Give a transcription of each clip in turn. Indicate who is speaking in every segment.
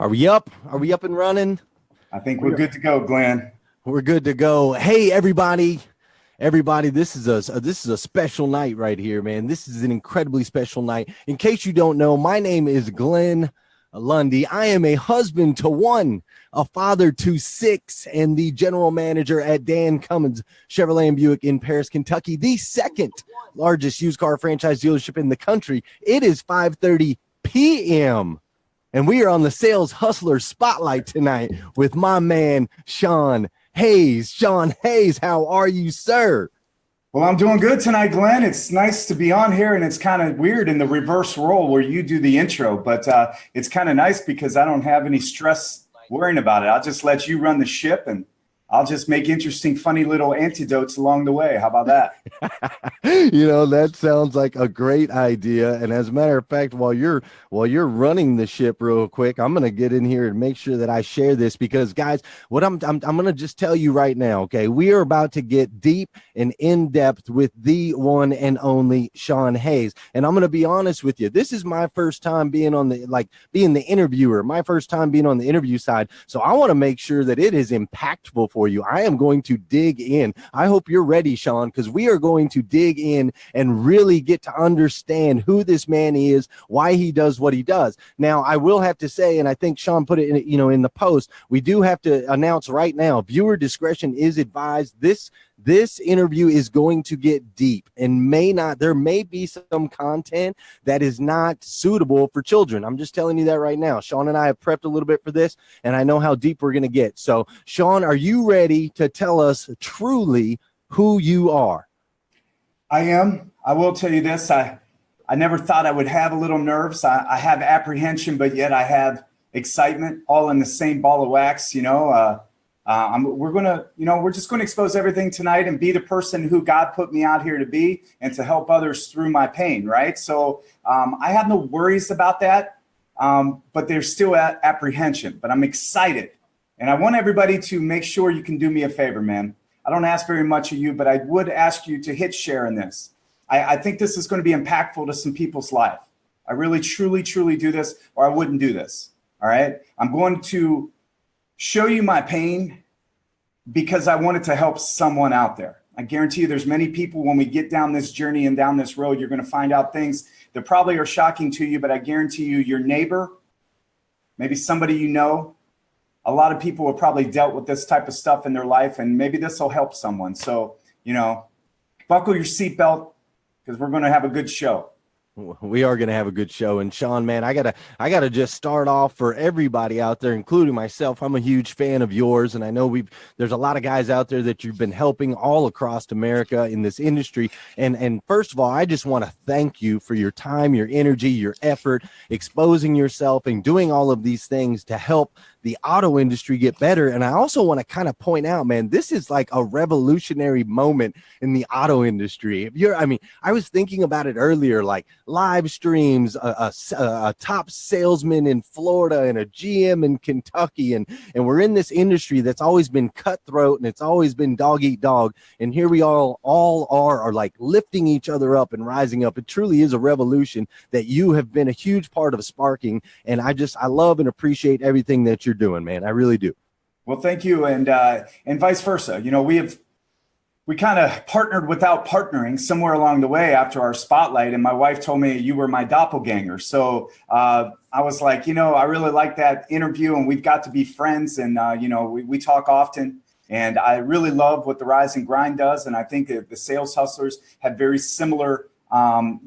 Speaker 1: Are we up? Are we up and running?
Speaker 2: I think we're good to go, Glenn.
Speaker 1: We're good to go. Hey, everybody. Everybody, this is a special night right here, man. This is an incredibly special night. In case you don't know, my name is Glenn Lundy. I am a husband to one, a father to six, and the general manager at Dan Cummins Chevrolet and Buick in Paris, Kentucky, the second largest used car franchise dealership in the country. It is 5:30 p.m. And we are on the Sales Hustler Spotlight tonight with my man, Shawn Hayes. Shawn Hayes, how are you, sir?
Speaker 2: Well, I'm doing good tonight, Glenn. It's nice to be on here, and it's kind of weird in the reverse role where you do the intro, but it's kind of nice because I don't have any stress worrying about it. I'll just let you run the ship, and I'll just make interesting, funny little antidotes along the way. How about that?
Speaker 1: That sounds like a great idea. And as a matter of fact, while you're running the ship real quick, I'm going to get in here and make sure that I share this because, guys, what I'm going to just tell you right now, okay? We are about to get deep and in depth with the one and only Shawn Hayes. And I'm going to be honest with you. This is my first time being being the interviewer, my first time being on the interview side. So I want to make sure that it is impactful for you. I am going to dig in. I hope you're ready, Shawn, because we are going to dig in and really get to understand who this man is, why he does what he does. Now, I will have to say, and I think Shawn put it in the post, we do have to announce right now, viewer discretion is advised. This interview is going to get deep and there may be some content that is not suitable for children. I'm just telling you that right now. Shawn and I have prepped a little bit for this, and I know how deep we're going to get. So, Shawn, are you ready to tell us truly who you are?
Speaker 2: I am. I will tell you this. I never thought I would have a little nerves. I have apprehension, but yet I have excitement all in the same ball of wax, we're just going to expose everything tonight and be the person who God put me out here to be and to help others through my pain, right? So I have no worries about that, but there's still apprehension, but I'm excited. And I want everybody to make sure you can do me a favor, man. I don't ask very much of you, but I would ask you to hit share in this. I think this is going to be impactful to some people's life. I really, truly, truly do this, or I wouldn't do this, all right? I'm going to show you my pain because I wanted to help someone out there. I guarantee you there's many people when we get down this journey and down this road, you're going to find out things that probably are shocking to you, but I guarantee you your neighbor, maybe somebody you know, a lot of people have probably dealt with this type of stuff in their life, and maybe this will help someone. So, buckle your seatbelt because we're going to have a good show.
Speaker 1: We are going to have a good show. And Shawn, man, I gotta just start off for everybody out there, including myself. I'm a huge fan of yours. And I know there's a lot of guys out there that you've been helping all across America in this industry. And first of all, I just want to thank you for your time, your energy, your effort, exposing yourself and doing all of these things to help the auto industry get better. And I also want to kind of point out, man, this is like a revolutionary moment in the auto industry. I was thinking about it earlier, like live streams, a top salesman in Florida and a GM in Kentucky. And we're in this industry that's always been cutthroat and it's always been dog eat dog. And here we all are like lifting each other up and rising up. It truly is a revolution that you have been a huge part of sparking. And I love and appreciate everything that you're doing, man. I really do.
Speaker 2: Well, thank you. And vice versa. We kind of partnered without partnering somewhere along the way after our spotlight. And my wife told me you were my doppelganger. So I was like, I really like that interview and we've got to be friends. And, we talk often. And I really love what the Rise and Grind does. And I think that the Sales Hustlers have very similar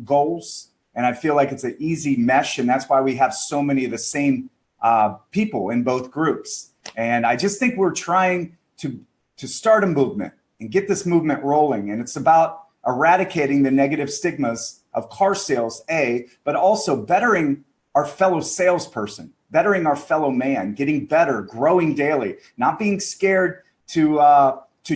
Speaker 2: goals. And I feel like it's an easy mesh. And that's why we have so many of the same people in both groups. And I just think we're trying to start a movement and get this movement rolling. And it's about eradicating the negative stigmas of car sales, but also bettering our fellow salesperson, bettering our fellow man, getting better, growing daily, not being scared to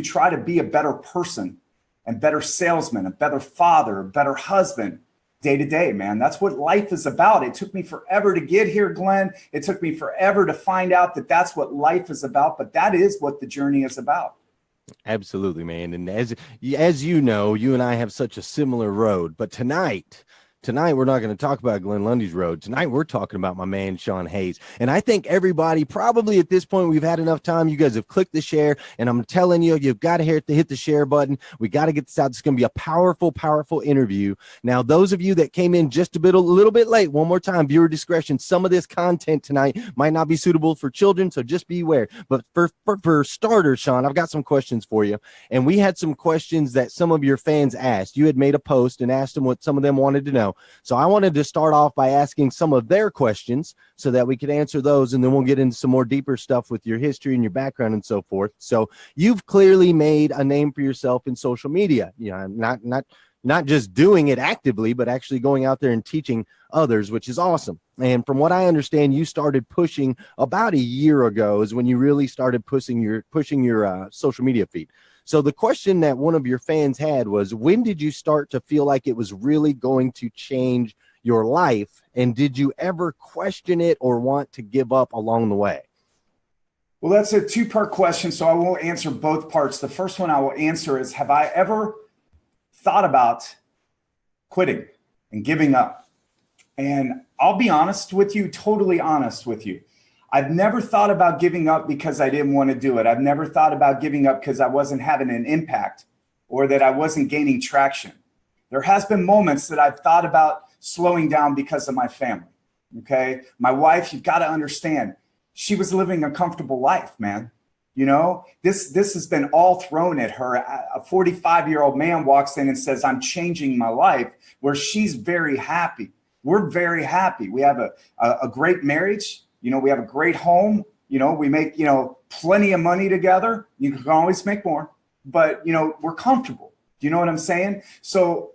Speaker 2: try to be a better person and better salesman, a better father, a better husband, day to day, man. That's what life is about. It took me forever to get here, Glenn. It took me forever to find out that that's what life is about, but that is what the journey is about.
Speaker 1: Absolutely, man. And as you know, you and I have such a similar road, but tonight Tonight, we're not going to talk about Glenn Lundy's road. Tonight, we're talking about my man, Shawn Hayes. And I think everybody, probably at this point, we've had enough time. You guys have clicked the share, and I'm telling you, you've got to hit the share button. We got to get this out. It's going to be a powerful, powerful interview. Now, those of you that came in just a little bit late, one more time, viewer discretion. Some of this content tonight might not be suitable for children, so just beware. But for starters, Shawn, I've got some questions for you. And we had some questions that some of your fans asked. You had made a post and asked them what some of them wanted to know. So I wanted to start off by asking some of their questions so that we could answer those, and then we'll get into some more deeper stuff with your history and your background and so forth. So you've clearly made a name for yourself in social media. You know, not just doing it actively, but actually going out there and teaching others, which is awesome. And from what I understand, you started pushing about a year ago is when you really started pushing your social media feed. So the question that one of your fans had was, when did you start to feel like it was really going to change your life? And did you ever question it or want to give up along the way?
Speaker 2: Well, that's a two-part question, so I will answer both parts. The first one I will answer is, have I ever thought about quitting and giving up? And I'll be honest with you, totally honest with you. I've never thought about giving up because I didn't want to do it. I've never thought about giving up because I wasn't having an impact or that I wasn't gaining traction. There has been moments that I've thought about slowing down because of my family. Okay. My wife, you've got to understand, she was living a comfortable life, man. You know, this has been all thrown at her. A 45-year-old man walks in and says, I'm changing my life, where she's very happy. We're very happy. We have a great marriage. You know, we have a great home. You know, we make, plenty of money together. You can always make more, but, we're comfortable. Do you know what I'm saying? So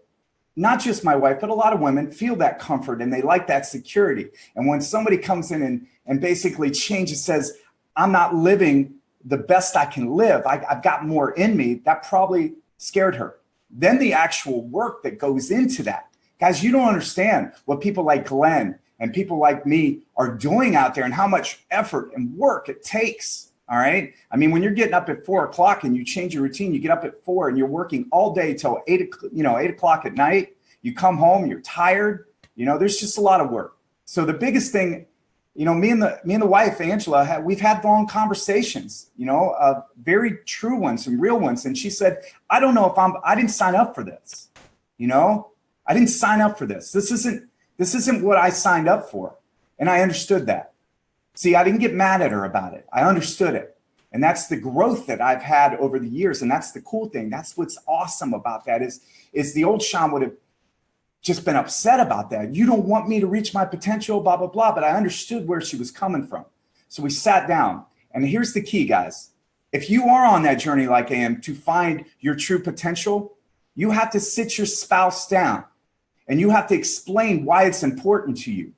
Speaker 2: not just my wife, but a lot of women feel that comfort and they like that security. And when somebody comes in and basically changes, says, I'm not living the best I can live, I've got more in me, that probably scared her. Then the actual work that goes into that. Guys, you don't understand what people like Glenn and people like me are doing out there and how much effort and work it takes. All right. I mean, when you're getting up at 4 o'clock and you change your routine, you get up at 4 and you're working all day till 8 o'clock at night. You come home, you're tired. There's just a lot of work. So the biggest thing, me and the wife, Angela, we've had long conversations, very true ones and real ones. And she said, I don't know if I didn't sign up for this. I didn't sign up for this. This isn't what I signed up for. And I understood that. See, I didn't get mad at her about it. I understood it. And that's the growth that I've had over the years. And that's the cool thing. That's what's awesome about that is the old Shawn would have just been upset about that. You don't want me to reach my potential, blah, blah, blah. But I understood where she was coming from. So we sat down. And here's the key, guys. If you are on that journey like I am to find your true potential, you have to sit your spouse down. And you have to explain why it's important to you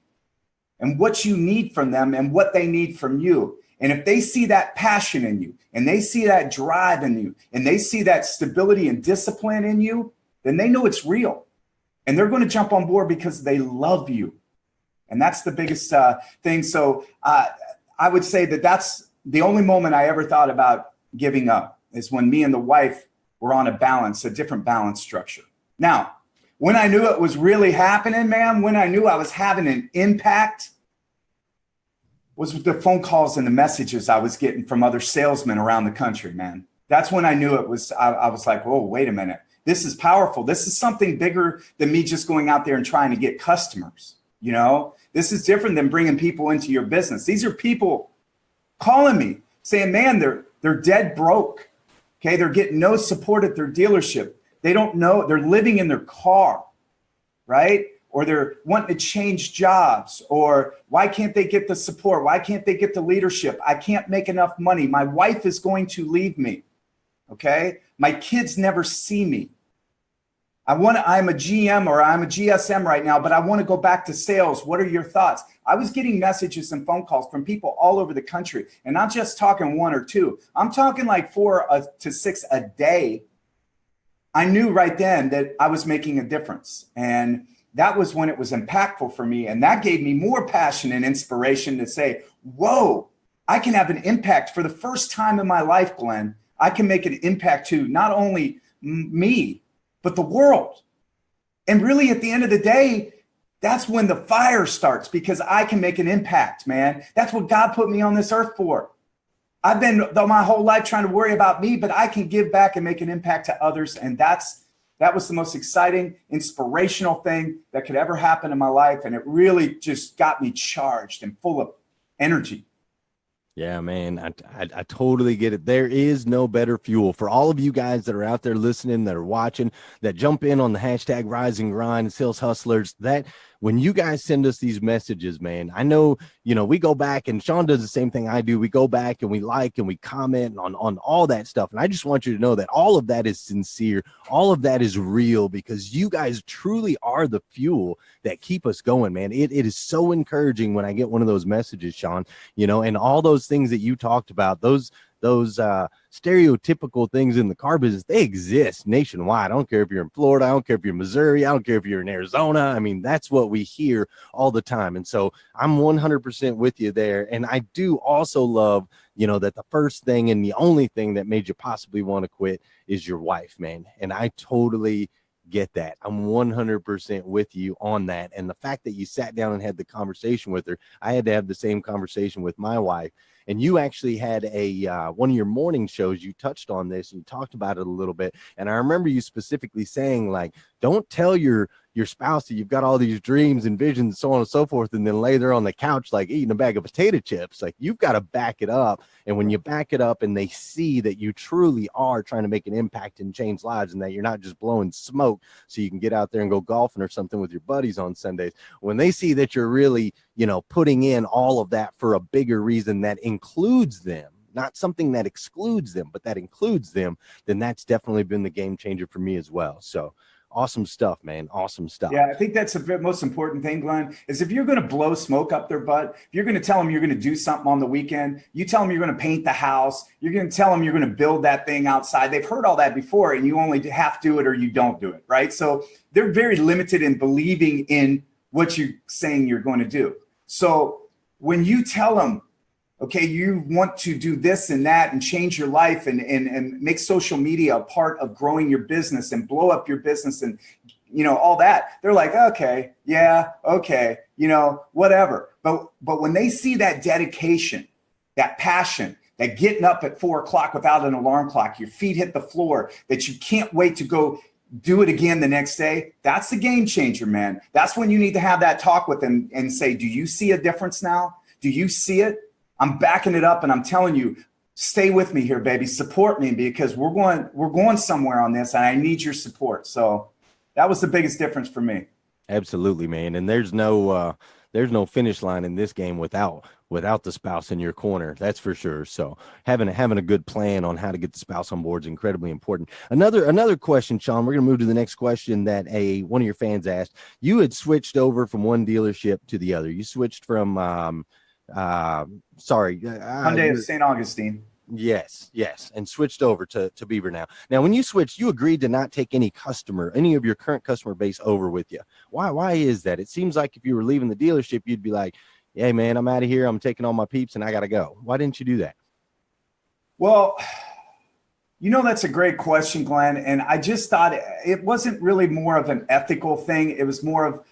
Speaker 2: and what you need from them and what they need from you. And if they see that passion in you and they see that drive in you and they see that stability and discipline in you, then they know it's real. And they're going to jump on board because they love you. And that's the biggest thing. So I would say that's the only moment I ever thought about giving up is when me and the wife were on a different balance structure. Now, when I knew it was really happening, man, when I knew I was having an impact was with the phone calls and the messages I was getting from other salesmen around the country, man. That's when I knew it was, I was like, whoa, wait a minute. This is powerful. This is something bigger than me just going out there and trying to get customers. This is different than bringing people into your business. These are people calling me saying, man, they're dead broke. Okay. They're getting no support at their dealership. They don't know, they're living in their car, right? Or they're wanting to change jobs, or why can't they get the support? Why can't they get the leadership? I can't make enough money. My wife is going to leave me, okay? My kids never see me. I'm a GM or I'm a GSM right now, but I want to go back to sales. What are your thoughts? I was getting messages and phone calls from people all over the country, and not just talking one or two. I'm talking like 4 to 6 a day. I knew right then that I was making a difference. And that was when it was impactful for me. And that gave me more passion and inspiration to say, whoa, I can have an impact for the first time in my life, Glenn. I can make an impact to not only me, but the world. And really at the end of the day, That's when the fire starts, because I can make an impact, man. That's what God put me on this earth for. I've been my whole life trying to worry about me, but I can give back and make an impact to others. And that was the most exciting, inspirational thing that could ever happen in my life. And it really just got me charged and full of energy.
Speaker 1: Yeah, man, I totally get it. There is no better fuel for all of you guys that are out there listening, that are watching, that jump in on the hashtag Rise and Grind, Sales Hustlers. That when you guys send us these messages, man, I know, we go back, and Shawn does the same thing I do. We go back and we like and we comment on all that stuff. And I just want you to know that all of that is sincere. All of that is real, because you guys truly are the fuel that keep us going, man. It is so encouraging when I get one of those messages, Shawn, and all those things that you talked about, those stereotypical things in the car business, they exist nationwide. I don't care if you're in Florida, I don't care if you're in Missouri, I don't care if you're in Arizona. I mean, that's what we hear all the time. And so I'm 100% with you there. And I do also love, that the first thing and the only thing that made you possibly want to quit is your wife, man. And I totally get that. I'm 100% with you on that. And the fact that you sat down and had the conversation with her, I had to have the same conversation with my wife. And you actually had one of your morning shows, you touched on this and you talked about it a little bit. And I remember you specifically saying, like, don't tell your spouse that you've got all these dreams and visions and so on and so forth, and then lay there on the couch like eating a bag of potato chips. Like, you've got to back it up. And when you back it up and they see that you truly are trying to make an impact and change lives, and that you're not just blowing smoke so you can get out there and go golfing or something with your buddies on Sundays, when they see that you're really, putting in all of that for a bigger reason that includes them, not something that excludes them, but that includes them, then that's definitely been the game changer for me as well. So awesome stuff, man. Awesome stuff.
Speaker 2: Yeah, I think that's the most important thing, Glenn, is if you're going to blow smoke up their butt, if you're going to tell them you're going to do something on the weekend, you tell them you're going to paint the house, you're going to tell them you're going to build that thing outside. They've heard all that before, and you only have to do it or you don't do it, right? So they're very limited in believing in what you're saying you're going to do. So when you tell them, okay, you want to do this and that and change your life and make social media a part of growing your business and blow up your business and, all that, they're like, okay, yeah, okay, whatever. But when they see that dedication, that passion, that getting up at 4:00 without an alarm clock, your feet hit the floor, that you can't wait to go do it again the next day, that's the game changer, man. That's when you need to have that talk with them and say, do you see a difference now? Do you see it? I'm backing it up and I'm telling you, stay with me here, baby. Support me, because we're going somewhere on this and I need your support. So that was the biggest difference for me.
Speaker 1: Absolutely, man. And there's no finish line in this game without the spouse in your corner. That's for sure. So having a good plan on how to get the spouse on board is incredibly important. Another question, Shawn, we're going to move to the next question that one of your fans asked. You had switched over from one dealership to the other. You switched from
Speaker 2: Hyundai of St. Augustine.
Speaker 1: Yes. And switched over to Beaver now. Now, when you switched, you agreed to not take any of your current customer base over with you. Why is that? It seems like if you were leaving the dealership, you'd be like, hey, man, I'm out of here. I'm taking all my peeps and I got to go. Why didn't you do that?
Speaker 2: Well, that's a great question, Glenn. And I just thought it wasn't really more of an ethical thing. It was more of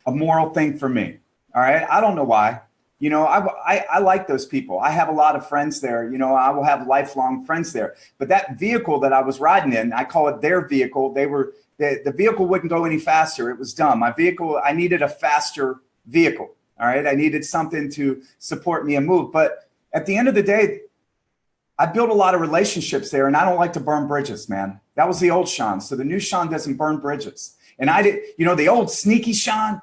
Speaker 2: a moral thing for me. All right. I don't know why. I like those people. I have a lot of friends there. I will have lifelong friends there. But that vehicle that I was riding in, I call it their vehicle. The vehicle wouldn't go any faster. It was dumb. My vehicle, I needed a faster vehicle. All right. I needed something to support me and move. But at the end of the day, I built a lot of relationships there, and I don't like to burn bridges, man. That was the old Shawn. So the new Shawn doesn't burn bridges. And I did, the old sneaky Shawn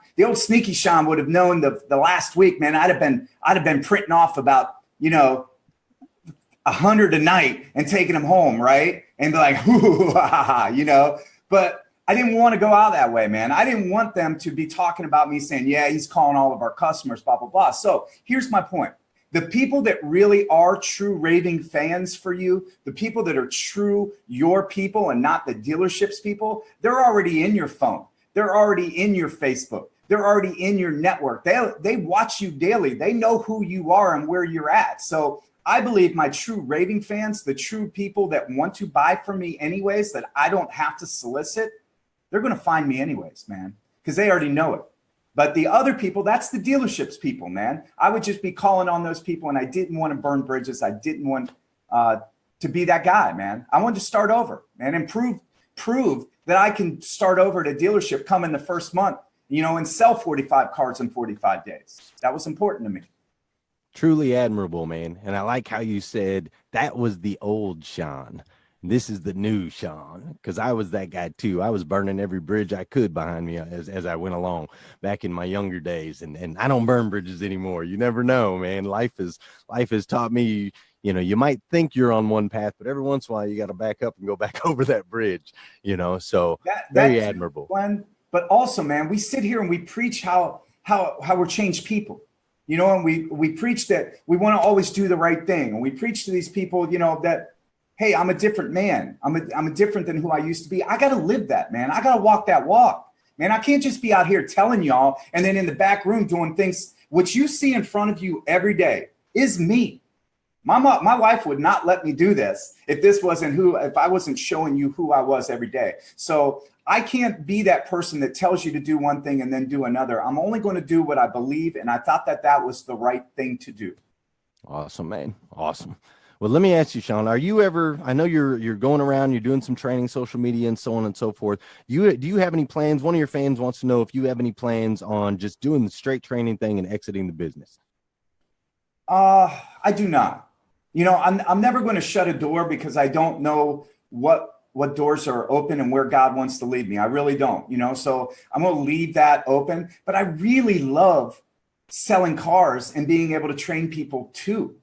Speaker 2: would have known the last week, man. I'd have been printing off about, 100 a night and taking them home, right? And be like, hoo, ha, ha, But I didn't want to go out that way, man. I didn't want them to be talking about me saying, yeah, he's calling all of our customers, blah, blah, blah. So here's my point. The people that really are true raving fans for you, the people that are true your people and not the dealership's people, they're already in your phone. They're already in your Facebook. They're already in your network. They watch you daily. They know who you are and where you're at. So I believe my true raving fans, the true people that want to buy from me anyways, that I don't have to solicit, they're going to find me anyways, man, because they already know it. But the other people, that's the dealership's people, man. I would just be calling on those people, and I didn't want to burn bridges. I didn't want to be that guy, man. I wanted to start over, man, and prove that I can start over at a dealership, come in the first month, and sell 45 cars in 45 days. That was important to me.
Speaker 1: Truly admirable, man. And I like how you said that was the old Shawn. This is the new Shawn, because I was that guy too. I was burning every bridge I could behind me as I went along back in my younger days. And I don't burn bridges anymore. You never know, man. Life has taught me, you might think you're on one path, but every once in a while you got to back up and go back over that bridge, so very admirable.
Speaker 2: Glenn, but also, man, we sit here and we preach how we're changed people. And we preach that we want to always do the right thing. And we preach to these people, that, hey, I'm a different man. I'm a different than who I used to be. I got to live that, man. I got to walk that walk, man. I can't just be out here telling y'all and then in the back room doing things. What you see in front of you every day is me. My wife would not let me do this if I wasn't showing you who I was every day. So I can't be that person that tells you to do one thing and then do another. I'm only going to do what I believe. And I thought that was the right thing to do.
Speaker 1: Awesome, man. Awesome. Well, let me ask you, Shawn, are you ever, I know you're going around, you're doing some training, social media and so on and so forth. Do you have any plans? One of your fans wants to know if you have any plans on just doing the straight training thing and exiting the business.
Speaker 2: I do not. I'm never going to shut a door because I don't know what doors are open and where God wants to lead me. I really don't, so I'm going to leave that open. But I really love selling cars and being able to train people too.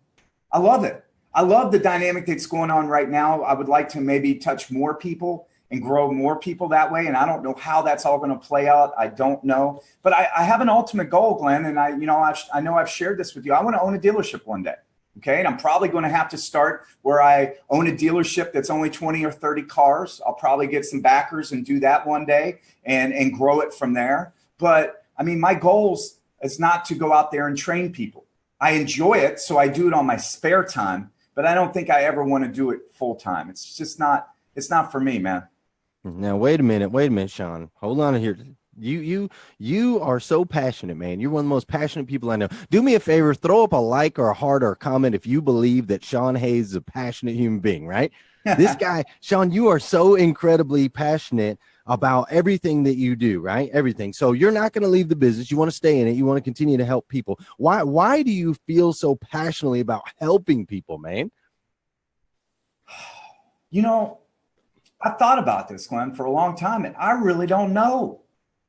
Speaker 2: I love it. I love the dynamic that's going on right now. I would like to maybe touch more people and grow more people that way. And I don't know how that's all going to play out. I don't know. But I have an ultimate goal, Glenn. And I know I've shared this with you. I want to own a dealership one day. Okay. And I'm probably going to have to start where I own a dealership that's only 20 or 30 cars. I'll probably get some backers and do that one day and grow it from there. But I mean, my goals is not to go out there and train people. I enjoy it. So I do it on my spare time, but I don't think I ever want to do it full time. It's just not, it's not for me, man.
Speaker 1: Now, wait a minute, Shawn, hold on here. You are so passionate, man. You're one of the most passionate people I know. Do me a favor, throw up a like or a heart or a comment if you believe that Shawn Hayes is a passionate human being, right? This guy, Shawn, you are so incredibly passionate about everything that you do, right? Everything. So you're not going to leave the business. You want to stay in it. You want to continue to help people. Why do you feel so passionately about helping people, man?
Speaker 2: I've thought about this, Glenn, for a long time, and I really don't know.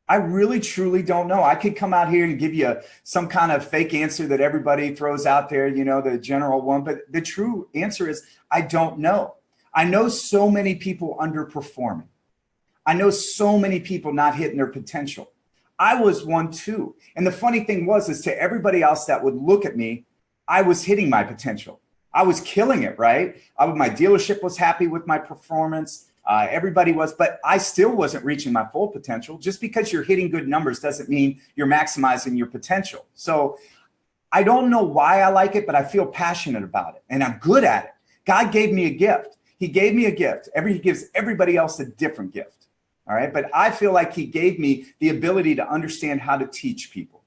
Speaker 2: I really, truly don't know. I could come out here and give you some kind of fake answer that everybody throws out there, the general one. But the true answer is I don't know. I know so many people underperforming. I know so many people not hitting their potential. I was one too. And the funny thing is to everybody else that would look at me, I was hitting my potential. I was killing it, right? My dealership was happy with my performance. Everybody was, but I still wasn't reaching my full potential. Just because you're hitting good numbers doesn't mean you're maximizing your potential. So I don't know why I like it, but I feel passionate about it and I'm good at it. God gave me a gift. He gave me a gift. He gives everybody else a different gift. All right. But I feel like he gave me the ability to understand how to teach people.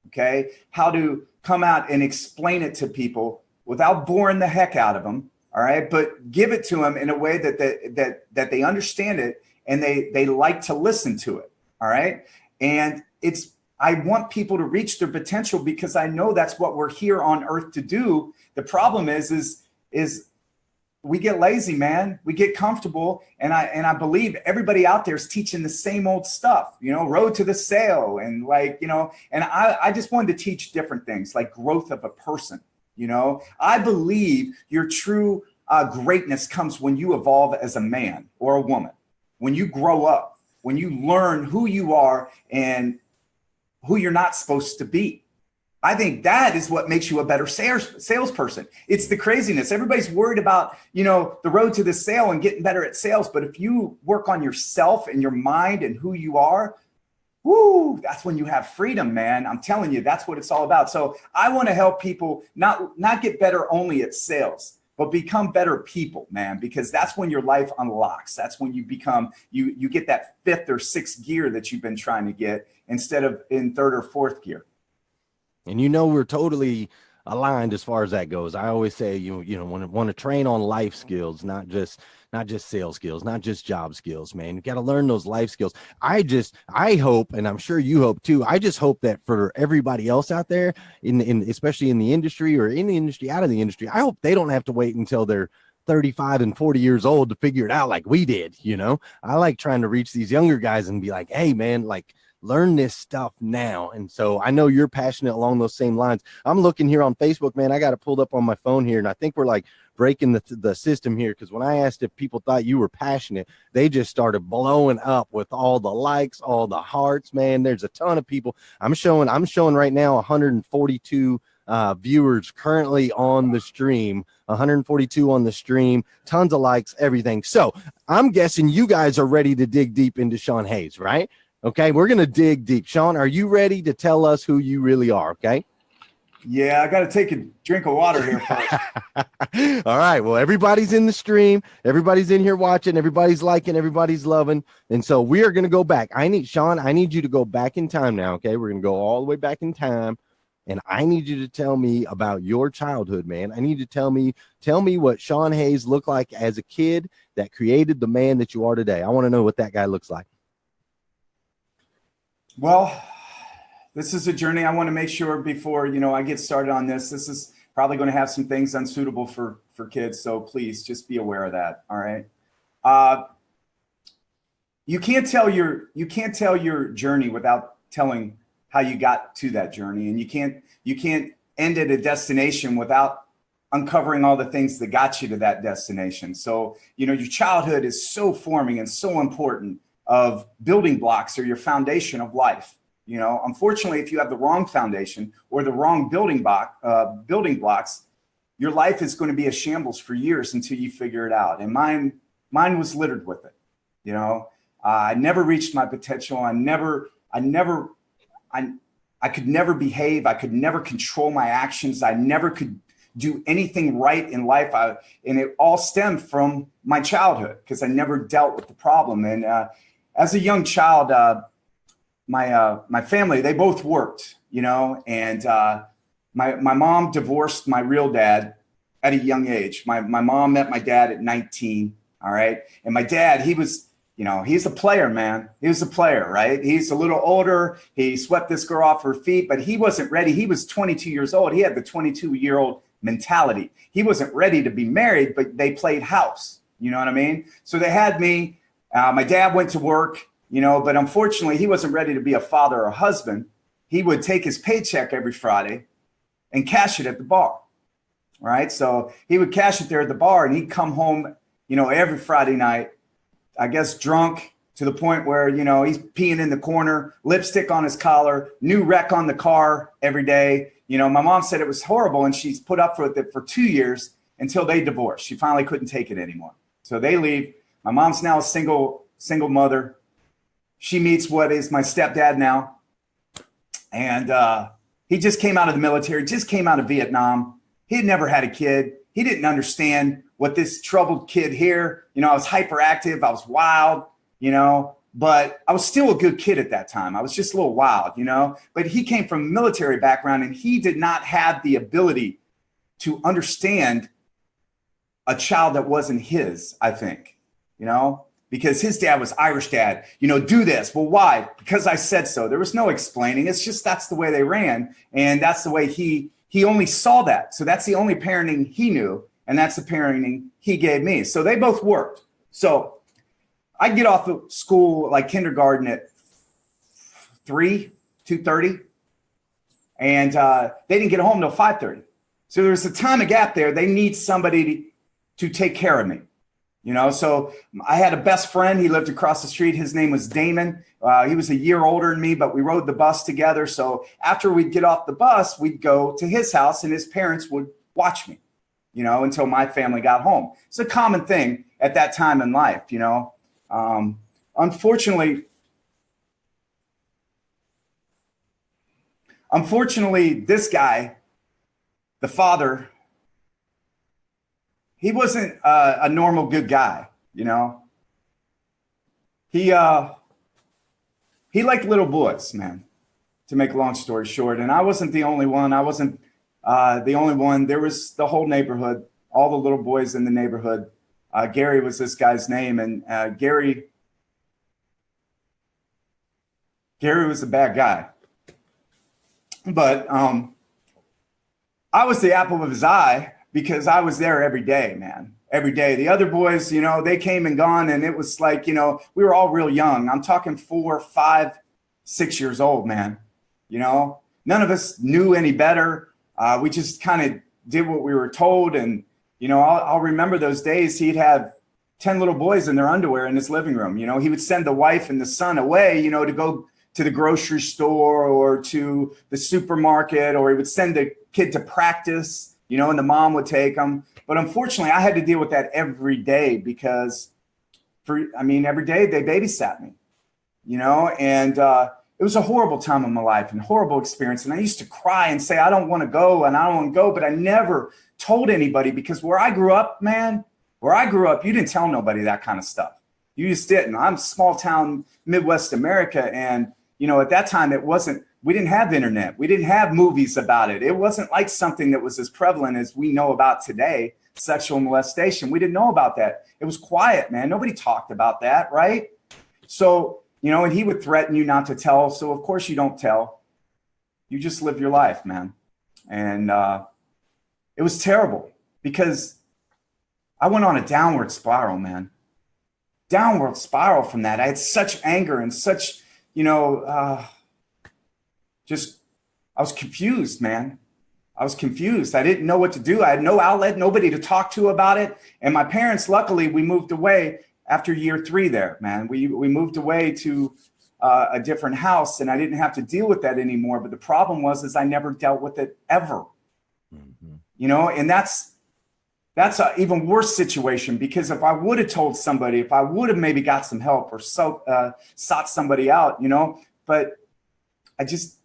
Speaker 2: Okay. How to come out and explain it to people without boring the heck out of them. All right. But give it to them in a way that they understand it and they like to listen to it. All right. And I want people to reach their potential because I know that's what we're here on earth to do. The problem is we get lazy, man. We get comfortable. And I believe everybody out there is teaching the same old stuff, road to the sale. And and I just wanted to teach different things like growth of a person. I believe your true greatness comes when you evolve as a man or a woman, when you grow up, when you learn who you are and who you're not supposed to be. I think that is what makes you a better salesperson. It's the craziness. Everybody's worried about, the road to the sale and getting better at sales. But if you work on yourself and your mind and who you are, woo, that's when you have freedom, man. I'm telling you, that's what it's all about. So I want to help people not get better only at sales, but become better people, man, because that's when your life unlocks. That's when you become, you get that fifth or sixth gear that you've been trying to get instead of in third or fourth gear.
Speaker 1: And we're totally aligned as far as that goes. I always say want to train on life skills, not just sales skills, not just job skills, man. You got to learn those life skills. I hope, and I'm sure you hope too. I just hope that for everybody else out there in especially in the industry or in the industry, out of the industry, I hope they don't have to wait until they're 35 and 40 years old to figure it out like we did. I like trying to reach these younger guys and be like, hey man, like, learn this stuff now. And so I know you're passionate along those same lines. I'm looking here on Facebook, man. I got it pulled up on my phone here, and I think we're like breaking the system here, because when I asked if people thought you were passionate, they just started blowing up with all the likes, all the hearts, man. There's a ton of people. I'm showing right now 142 viewers currently on the stream, 142 on the stream, tons of likes, everything. So I'm guessing you guys are ready to dig deep into Shawn Hayes, right? Okay, we're going to dig deep. Shawn, are you ready to tell us who you really are? Okay.
Speaker 2: Yeah, I got to take a drink of water here first.
Speaker 1: All right. Well, everybody's in the stream. Everybody's in here watching. Everybody's liking. Everybody's loving. And so we are going to go back. Shawn, I need you to go back in time now. Okay. We're going to go all the way back in time. And I need you to tell me about your childhood, man. I need you to tell me what Shawn Hayes looked like as a kid that created the man that you are today. I want to know what that guy looks like.
Speaker 2: Well, this is a journey. I want to make sure before, I get started on this. This is probably going to have some things unsuitable for kids. So please just be aware of that. All right. You can't tell your journey without telling how you got to that journey. And you can't end at a destination without uncovering all the things that got you to that destination. So, your childhood is so forming and so important of building blocks or your foundation of life. Unfortunately, if you have the wrong foundation or the wrong building blocks, your life is going to be a shambles for years until you figure it out. And mine was littered with it. I never reached my potential. I could never behave. I could never control my actions. I never could do anything right in life. And it all stemmed from my childhood because I never dealt with the problem. And as a young child, my family, they both worked, and my mom divorced my real dad at a young age. My mom met my dad at 19. All right. And my dad, he's a player, man. He was a player, right? He's a little older. He swept this girl off her feet, but he wasn't ready. He was 22 years old. He had the 22-year-old mentality. He wasn't ready to be married, but they played house. You know what I mean? So they had me. My dad went to work, but unfortunately he wasn't ready to be a father or a husband. He would take his paycheck every Friday and cash it at the bar. Right. So he would cash it there at the bar and he'd come home, every Friday night, I guess drunk to the point where, he's peeing in the corner, lipstick on his collar, new wreck on the car every day. My mom said it was horrible and she's put up with it for 2 years until they divorced. She finally couldn't take it anymore. So they leave. My mom's now a single mother. She meets what is my stepdad now. And he just came out of the military, just came out of Vietnam. He had never had a kid. He didn't understand what this troubled kid here, I was hyperactive. I was wild, but I was still a good kid at that time. I was just a little wild, but he came from a military background and he did not have the ability to understand a child that wasn't his, I think, because his dad was Irish dad, do this. Well, why? Because I said so. There was no explaining. It's just, that's the way they ran. And that's the way he only saw that. So that's the only parenting he knew. And that's the parenting he gave me. So they both worked. So I get off of school, like kindergarten at 2:30. And they didn't get home till 5:30. So there was a time gap there. They need somebody to take care of me. So I had a best friend. He lived across the street. His name was Damon. He was a year older than me, but we rode the bus together. So after we'd get off the bus, we'd go to his house and his parents would watch me, until my family got home. It's a common thing at that time in life, Unfortunately, this guy, the father, he wasn't a normal good guy, you know. He he liked little boys, man. To make a long story short, and I wasn't the only one. I wasn't the only one. There was the whole neighborhood, all the little boys in the neighborhood. Gary was this guy's name, and Gary was a bad guy. But I was the apple of his eye because I was there every day, man. Every day. The other boys, you know, they came and gone, and it was like, you know, we were all real young. I'm talking 4, 5, 6 years old, man. You know, none of us knew any better. We just kind of did what we were told. And, you know, I'll remember those days. He'd have 10 little boys in their underwear in his living room. You know, he would send the wife and the son away, you know, to go to the grocery store or to the supermarket, or he would send the kid to practice, you know, and the mom would take them. But unfortunately, I had to deal with that every day because every day they babysat me, you know, and it was a horrible time of my life and horrible experience. And I used to cry and say, I don't want to go and I don't want to go. But I never told anybody because where I grew up, man, you didn't tell nobody that kind of stuff. You just didn't. I'm small town, Midwest America. And, you know, at that time, we didn't have internet. We didn't have movies about it. It wasn't like something that was as prevalent as we know about today, sexual molestation. We didn't know about that. It was quiet, man. Nobody talked about that, right? So, you know, and he would threaten you not to tell. So, of course, you don't tell. You just live your life, man. And it was terrible because I went on a downward spiral, man. Downward spiral from that. I had such anger and such, you know, I was confused, man. I was confused. I didn't know what to do. I had no outlet, nobody to talk to about it. And my parents, luckily, we moved away after year 3 there, man. We moved away to a different house, and I didn't have to deal with that anymore. But the problem is I never dealt with it ever. Mm-hmm. You know, and that's an even worse situation because if I would have told somebody, if I would have maybe got some help or sought somebody out, you know, but I just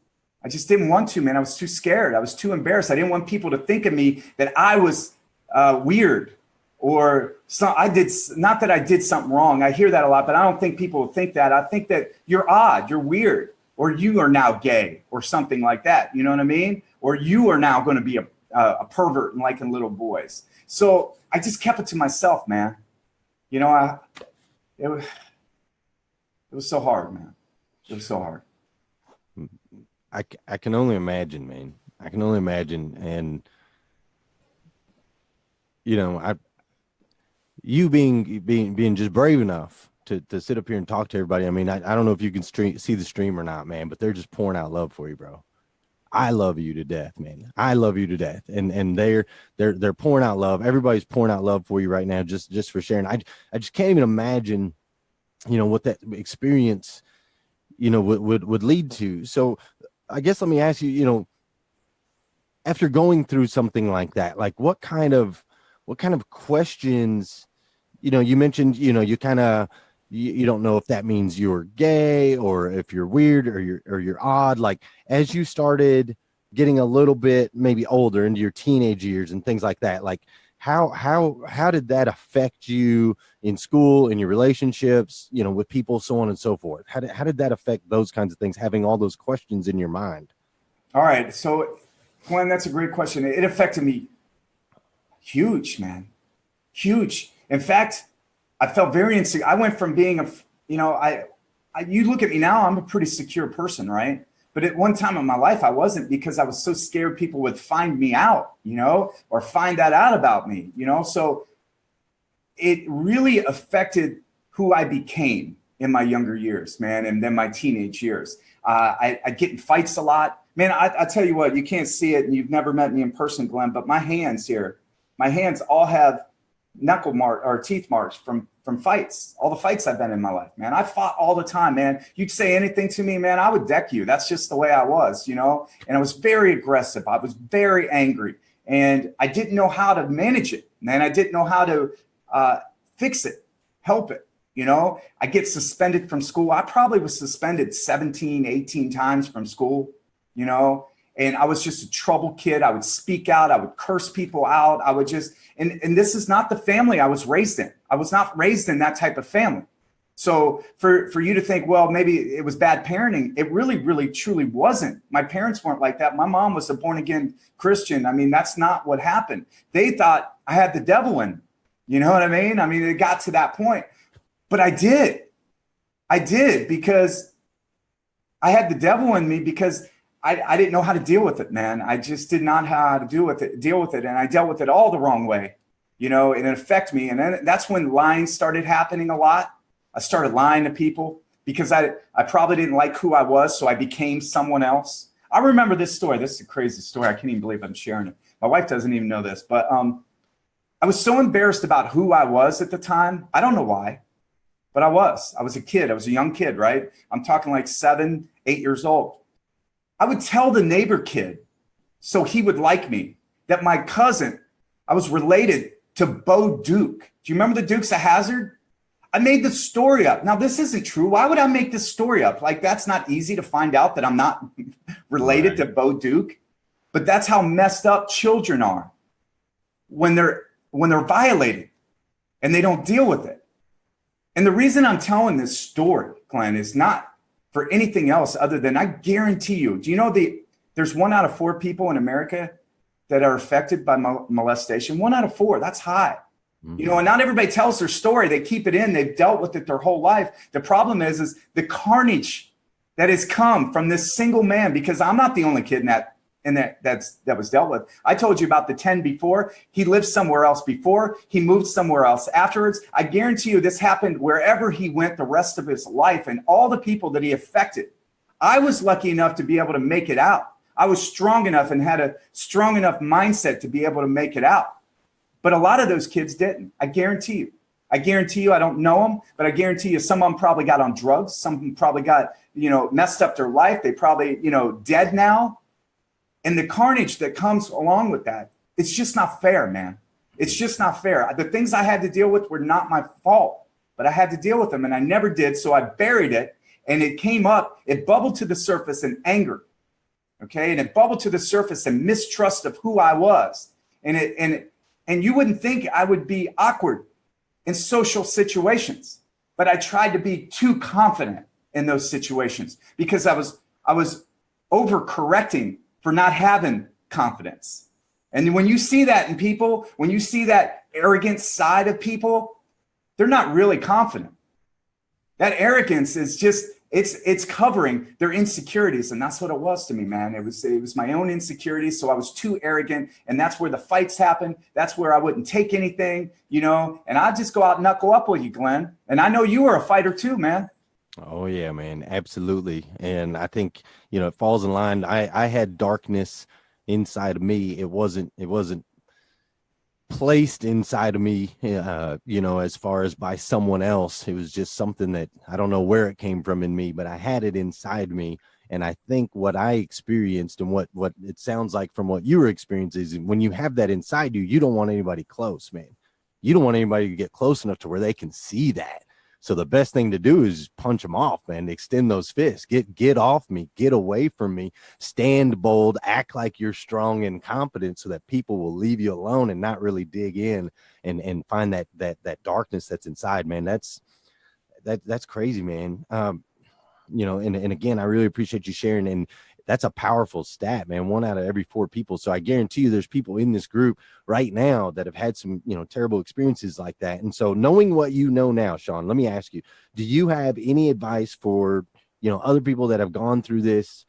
Speaker 2: didn't want to, man. I was too scared. I was too embarrassed. I didn't want people to think of me that I was weird or not that I did something wrong. I hear that a lot, but I don't think people will think that. I think that you're odd, you're weird, or you are now gay or something like that. You know what I mean? Or you are now going to be a pervert and liking little boys. So I just kept it to myself, man. You know, it was so hard, man. It was so hard.
Speaker 1: I can only imagine, man. I can only imagine. And, you know, you being just brave enough to sit up here and talk to everybody. I mean, I don't know if you can see the stream or not, man, but they're just pouring out love for you, bro. I love you to death, man. I love you to death. And they're pouring out love. Everybody's pouring out love for you right now, just for sharing. I just can't even imagine, you know, what that experience, you know, would lead to. So I guess let me ask you, you know, after going through something like that, like what kind of questions, you know, you mentioned, you know, you kind of, you don't know if that means you're gay or if you're weird or you're odd. Like as you started getting a little bit maybe older into your teenage years and things like that, like how did that affect you in school, in your relationships, you know, with people, so on and so forth? How did that affect those kinds of things, having all those questions in your mind?
Speaker 2: All right. So Glenn, that's a great question. It affected me huge, man. Huge. In fact, I felt very insecure. I went from being you look at me now, I'm a pretty secure person, right? But at one time in my life, I wasn't because I was so scared people would find me out, you know, or find that out about me, you know? So it really affected who I became in my younger years, man, and then my teenage years. I get in fights a lot. Man, I tell you what, you can't see it and you've never met me in person, Glenn, but my hands all have knuckle mark or teeth marks from fights, all the fights I've been in my life, man. I fought all the time, man. You'd say anything to me, man, I would deck you. That's just the way I was, you know? And I was very aggressive. I was very angry and I didn't know how to manage it, man. I didn't know how to fix it, help it. You know, I get suspended from school. I probably was suspended 17, 18 times from school, you know, And I was just a trouble kid. I would speak out. I would curse people out. I would just, and this is not the family I was raised in. I was not raised in that type of family. So for you to think, well, maybe it was bad parenting, it really, really, truly wasn't. My parents weren't like that. My mom was a born again Christian. I mean, that's not what happened. They thought I had the devil in me. You know what I mean? I mean, it got to that point, but I did because I had the devil in me because I didn't know how to deal with it, man. I just did not know how to deal with it. And I dealt with it all the wrong way, you know, and it affected me. And then that's when lying started happening a lot. I started lying to people because I probably didn't like who I was. So I became someone else. I remember this story. This is a crazy story. I can't even believe I'm sharing it. My wife doesn't even know this, but I was so embarrassed about who I was at the time. I don't know why, but I was a kid. I was a young kid, right? I'm talking like 7, 8 years old. I would tell the neighbor kid, so he would like me, that my cousin, I was related to Bo Duke. Do you remember the Dukes of Hazzard? I made the story up. Now, this isn't true. Why would I make this story up? Like, that's not easy to find out that I'm not related to Bo Duke. But that's how messed up children are when they're violated and they don't deal with it. And the reason I'm telling this story, Glenn, is not for anything else other than I guarantee you, do you know there's 1 out of 4 people in America that are affected by molestation? 1 out of 4, that's high. Mm-hmm. You know, and not everybody tells their story. They keep it in. They've dealt with it their whole life. The problem is the carnage that has come from this single man, because I'm not the only kid that was dealt with. I told you about the 10 before. He lived somewhere else before. He moved somewhere else afterwards. I guarantee you this happened wherever he went the rest of his life, and all the people that he affected. I was lucky enough to be able to make it out. I was strong enough and had a strong enough mindset to be able to make it out. But a lot of those kids didn't. I guarantee you. I don't know them, but I guarantee you some of them probably got on drugs. Some of them probably got, messed up their life. They probably, dead now. And the carnage that comes along with that, it's just not fair, man. It's just not fair. The things I had to deal with were not my fault, but I had to deal with them, and I never did. So I buried it, and it came up. It bubbled to the surface in anger, okay? And it bubbled to the surface in mistrust of who I was. And you wouldn't think I would be awkward in social situations, but I tried to be too confident in those situations because I was overcorrecting for not having confidence. And when you see that in people, when you see that arrogant side of people, they're not really confident. That arrogance is just, it's covering their insecurities. And that's what it was to me, man. It was my own insecurities. So I was too arrogant, and that's where the fights happened. That's where I wouldn't take anything, and I'd just go out and knuckle up with you, Glenn. And I know you were a fighter too, man.
Speaker 1: Oh yeah, man. Absolutely. And I think, it falls in line. I had darkness inside of me. It wasn't placed inside of me, as far as by someone else. It was just something that I don't know where it came from in me, but I had it inside me. And I think what I experienced and what it sounds like from what you were experiencing is when you have that inside you, you don't want anybody close, man. You don't want anybody to get close enough to where they can see that. So the best thing to do is punch them off, man. Extend those fists. Get off me. Get away from me. Stand bold. Act like you're strong and confident so that people will leave you alone and not really dig in and find that darkness that's inside, man. That's crazy, man. And again, I really appreciate you sharing. And that's a powerful stat, man. 1 out of every 4 people. So I guarantee you there's people in this group right now that have had some, terrible experiences like that. And so knowing what you know now, Shawn, let me ask you, do you have any advice for, other people that have gone through this,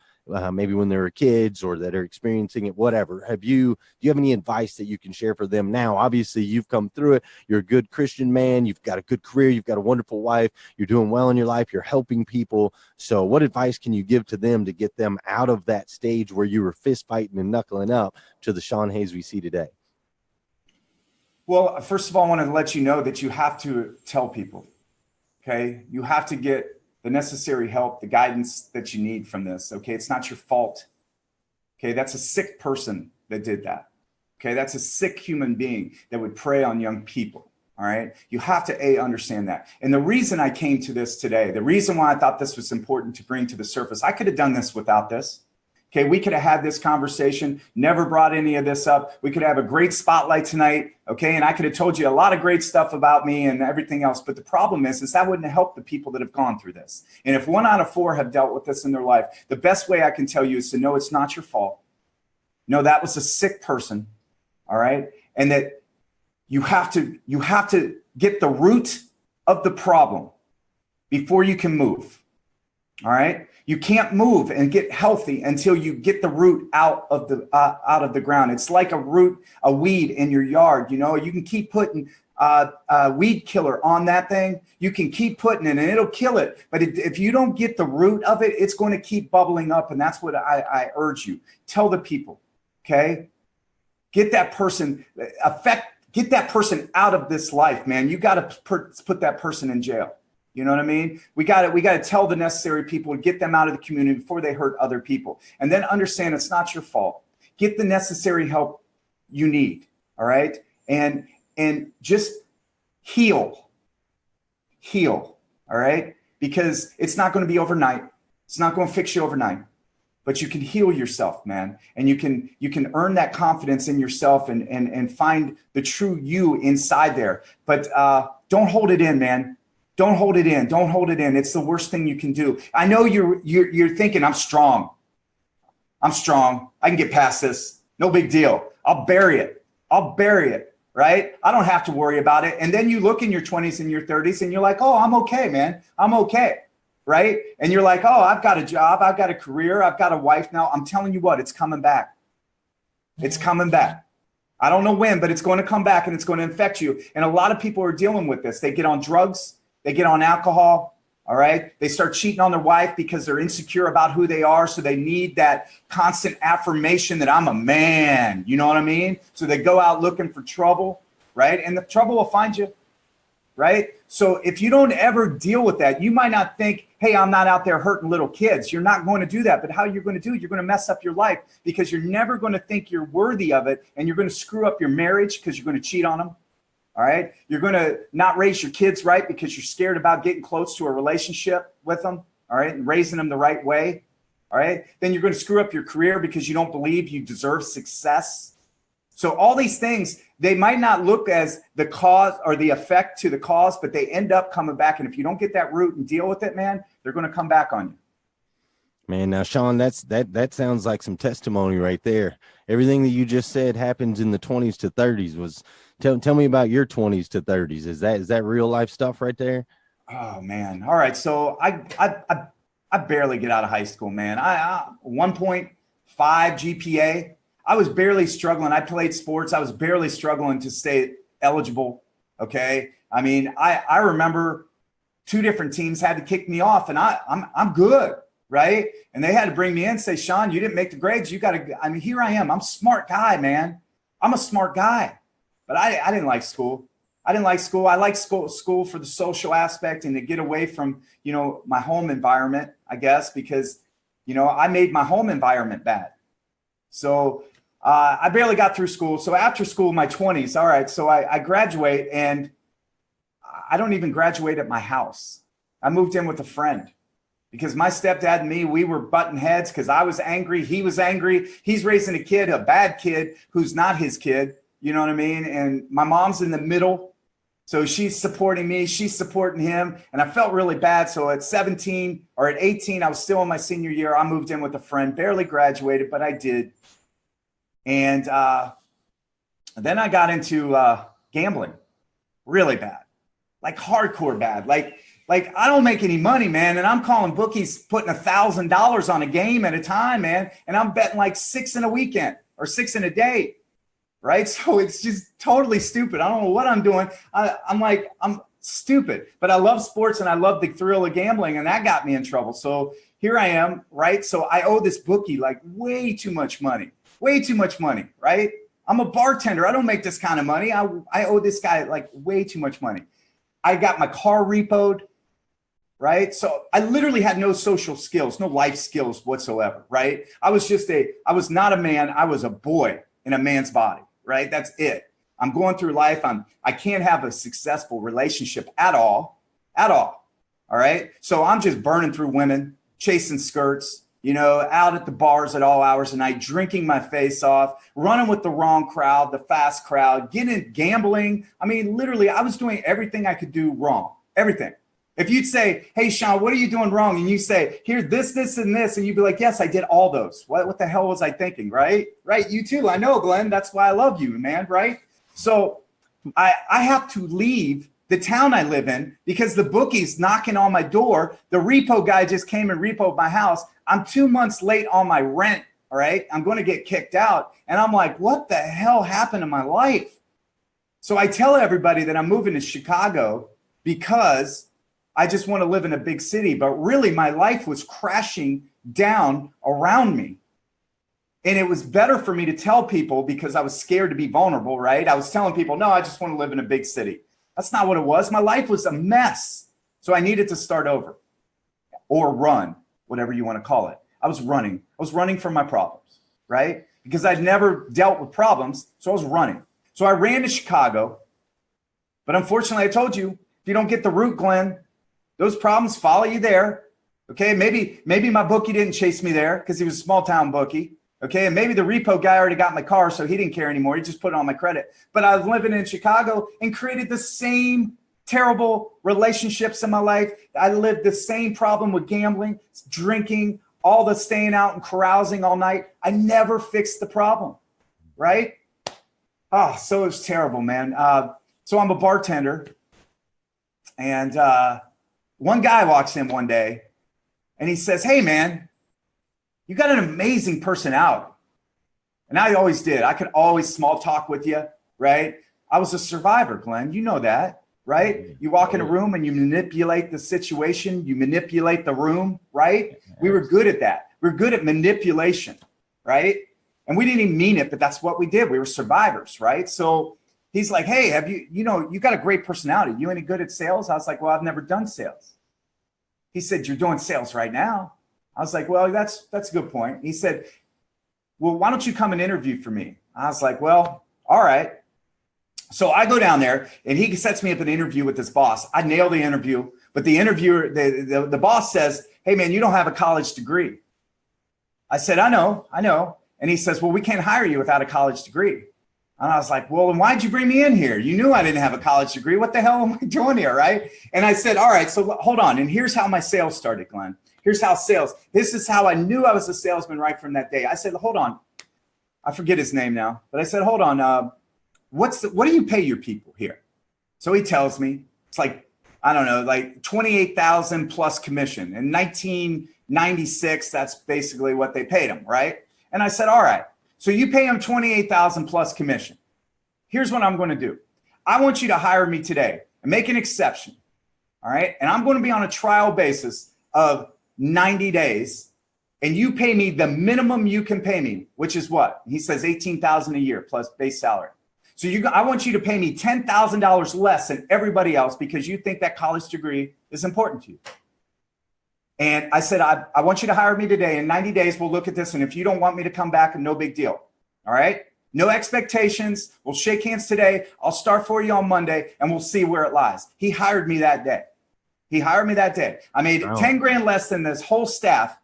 Speaker 1: maybe when they were kids or that are experiencing it, whatever? Do you have any advice that you can share for them now? Obviously you've come through it. You're a good Christian man. You've got a good career. You've got a wonderful wife. You're doing well in your life. You're helping people. So what advice can you give to them to get them out of that stage where you were fist fighting and knuckling up to the Shawn Hayes we see today?
Speaker 2: Well, first of all, I want to let you know that you have to tell people, okay? You have to get the necessary help, the guidance that you need from this, okay? It's not your fault, okay? That's a sick person that did that, okay? That's a sick human being that would prey on young people, all right? You have to, understand that. And the reason I came to this today, the reason why I thought this was important to bring to the surface, I could have done this without this. Okay, we could have had this conversation, never brought any of this up. We could have a great spotlight tonight, okay? And I could have told you a lot of great stuff about me and everything else. But the problem is that wouldn't have helped the people that have gone through this. And if 1 out of 4 have dealt with this in their life, the best way I can tell you is to know it's not your fault. No, that was a sick person, all right? And that you have to get the root of the problem before you can move, all right? You can't move and get healthy until you get the root out of the ground. It's like a weed in your yard. You know, you can keep putting a weed killer on that thing. You can keep putting it and it'll kill it. But if you don't get the root of it, it's going to keep bubbling up. And that's what I urge you. Tell the people, okay? Get that person get that person out of this life, man. You got to put that person in jail. You know what I mean? We got to tell the necessary people to get them out of the community before they hurt other people. And then understand it's not your fault. Get the necessary help you need. All right. And just heal. All right. Because it's not going to be overnight. It's not going to fix you overnight. But you can heal yourself, man. And you can earn that confidence in yourself and find the true you inside there. But don't hold it in, man. Don't hold it in. Don't hold it in. It's the worst thing you can do. I know you're thinking, I'm strong. I can get past this. No big deal. I'll bury it. Right? I don't have to worry about it. And then you look in your 20s and your 30s and you're like, oh, I'm okay, man. I'm okay. Right? And you're like, oh, I've got a job. I've got a career. I've got a wife now. I'm telling you what, it's coming back. It's coming back. I don't know when, but it's going to come back and it's going to infect you. And a lot of people are dealing with this. They get on drugs. They get on alcohol, all right? They start cheating on their wife because they're insecure about who they are. So they need that constant affirmation that I'm a man. You know what I mean? So they go out looking for trouble, right? And the trouble will find you, right? So if you don't ever deal with that, you might not think, hey, I'm not out there hurting little kids. You're not going to do that. But how you're going to do it, you're going to mess up your life because you're never going to think you're worthy of it. And you're going to screw up your marriage because you're going to cheat on them. All right. You're going to not raise your kids right because you're scared about getting close to a relationship with them. All right. And raising them the right way. All right. Then you're going to screw up your career because you don't believe you deserve success. So all these things, they might not look as the cause or the effect to the cause, but they end up coming back. And if you don't get that root and deal with it, man, they're going to come back on you.
Speaker 1: Man, now Shawn, that sounds like some testimony right there. Everything that you just said happens in the 20s to 30s. Tell me about your 20s to 30s. Is that real life stuff right there?
Speaker 2: Oh man. All right. So I barely get out of high school, man. I 1.5 GPA. I was barely struggling. I played sports. I was barely struggling to stay eligible. Okay. I mean, I remember 2 different teams had to kick me off, and I'm good. Right. And they had to bring me in and say, Shawn, you didn't make the grades. You got to, I mean, here I am. I'm a smart guy, man. I'm a smart guy, but I didn't like school. I liked school for the social aspect and to get away from, my home environment, I guess, because, I made my home environment bad. So I barely got through school. So after school, my 20s. All right. So I graduate, and I don't even graduate at my house. I moved in with a friend. Because my stepdad and me, we were butting heads because I was angry. He was angry. He's raising a kid, a bad kid, who's not his kid. You know what I mean? And my mom's in the middle. So she's supporting me. She's supporting him. And I felt really bad. So at 17 or at 18, I was still in my senior year. I moved in with a friend, barely graduated, but I did. And then I got into gambling really bad, like hardcore bad. Like I don't make any money, man. And I'm calling bookies, putting $1,000 on a game at a time, man. And I'm betting like 6 in a weekend or 6 in a day. Right. So it's just totally stupid. I don't know what I'm doing. I'm stupid, but I love sports and I love the thrill of gambling. And that got me in trouble. So here I am. Right. So I owe this bookie like way too much money. Right. I'm a bartender. I don't make this kind of money. I owe this guy like way too much money. I got my car repoed. Right. So I literally had no social skills, no life skills whatsoever. Right. I was not a man. I was a boy in a man's body. Right. That's it. I'm going through life. I can't have a successful relationship at all. All right. So I'm just burning through women, chasing skirts, out at the bars at all hours of the night, drinking my face off, running with the wrong crowd, the fast crowd, getting gambling. I mean, literally, I was doing everything I could do wrong. Everything. If you'd say, hey, Shawn, what are you doing wrong? And you say, here, this, and this. And you'd be like, yes, I did all those. What the hell was I thinking? Right? Right. You too. I know, Glenn. That's why I love you, man. Right. So I have to leave the town I live in because the bookie's knocking on my door. The repo guy just came and repoed my house. I'm 2 months late on my rent. All right. I'm going to get kicked out. And I'm like, what the hell happened to my life? So I tell everybody that I'm moving to Chicago because I just want to live in a big city. But really, my life was crashing down around me. And it was better for me to tell people because I was scared to be vulnerable, right? I was telling people, no, I just want to live in a big city. That's not what it was. My life was a mess. So I needed to start over or run, whatever you want to call it. I was running. I was running from my problems, right? Because I'd never dealt with problems. So I was running. So I ran to Chicago. But unfortunately, I told you, if you don't get the route, Glenn, those problems follow you there. Okay, maybe my bookie didn't chase me there because he was a small town bookie. Okay, and maybe the repo guy already got my car, so he didn't care anymore. He just put it on my credit. But I was living in Chicago and created the same terrible relationships in my life. I lived the same problem with gambling, drinking, all the staying out and carousing all night. I never fixed the problem, right? Oh, so it was terrible, man. So I'm a bartender, and one guy walks in one day, and he says, hey, man, you got an amazing personality. And I always did. I could always small talk with you, right? I was a survivor, Glenn. You know that, right? You walk in a room and you manipulate the situation. You manipulate the room, right? We were good at that. We're good at manipulation, right? And we didn't even mean it, but that's what we did. We were survivors, right? So he's like, hey, you got a great personality. You any good at sales? I was like, well, I've never done sales. He said, you're doing sales right now. I was like, well, that's a good point. He said, well, why don't you come and interview for me? I was like, well, all right. So I go down there and he sets me up an interview with this boss. I nail the interview, but the interviewer, the boss says, hey, man, you don't have a college degree. I said, I know. And he says, well, we can't hire you without a college degree. And I was like, well, then why'd you bring me in here? You knew I didn't have a college degree. What the hell am I doing here, right? And I said, all right, so hold on. And here's how my sales started, Glenn. Here's how this is how I knew I was a salesman right from that day. I said, hold on. I forget his name now, but I said, hold on. What do you pay your people here? So he tells me it's like, I don't know, like 28,000 plus commission. In 1996, that's basically what they paid him, right? And I said, all right, so you pay him 28,000 plus commission. Here's what I'm going to do. I want you to hire me today and make an exception. All right. And I'm going to be on a trial basis of 90 days, and you pay me the minimum you can pay me, which is what? He says $18,000 a year plus base salary. So I want you to pay me $10,000 less than everybody else because you think that college degree is important to you. And I said, I want you to hire me today. In 90 days, we'll look at this. And if you don't want me to come back, no big deal. All right. No expectations. We'll shake hands today. I'll start for you on Monday and we'll see where it lies. He hired me that day. I made 10 grand less than this whole staff,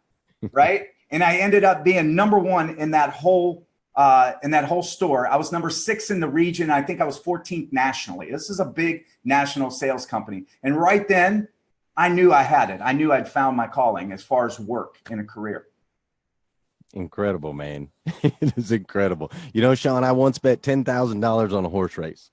Speaker 2: right? And I ended up being number one in that whole store. I was number 6 in the region. I think I was 14th nationally. This is a big national sales company. And right then, I knew I had it. I knew I'd found my calling as far as work in a career.
Speaker 1: Incredible, man. It is incredible. Shawn, I once bet $10,000 on a horse race.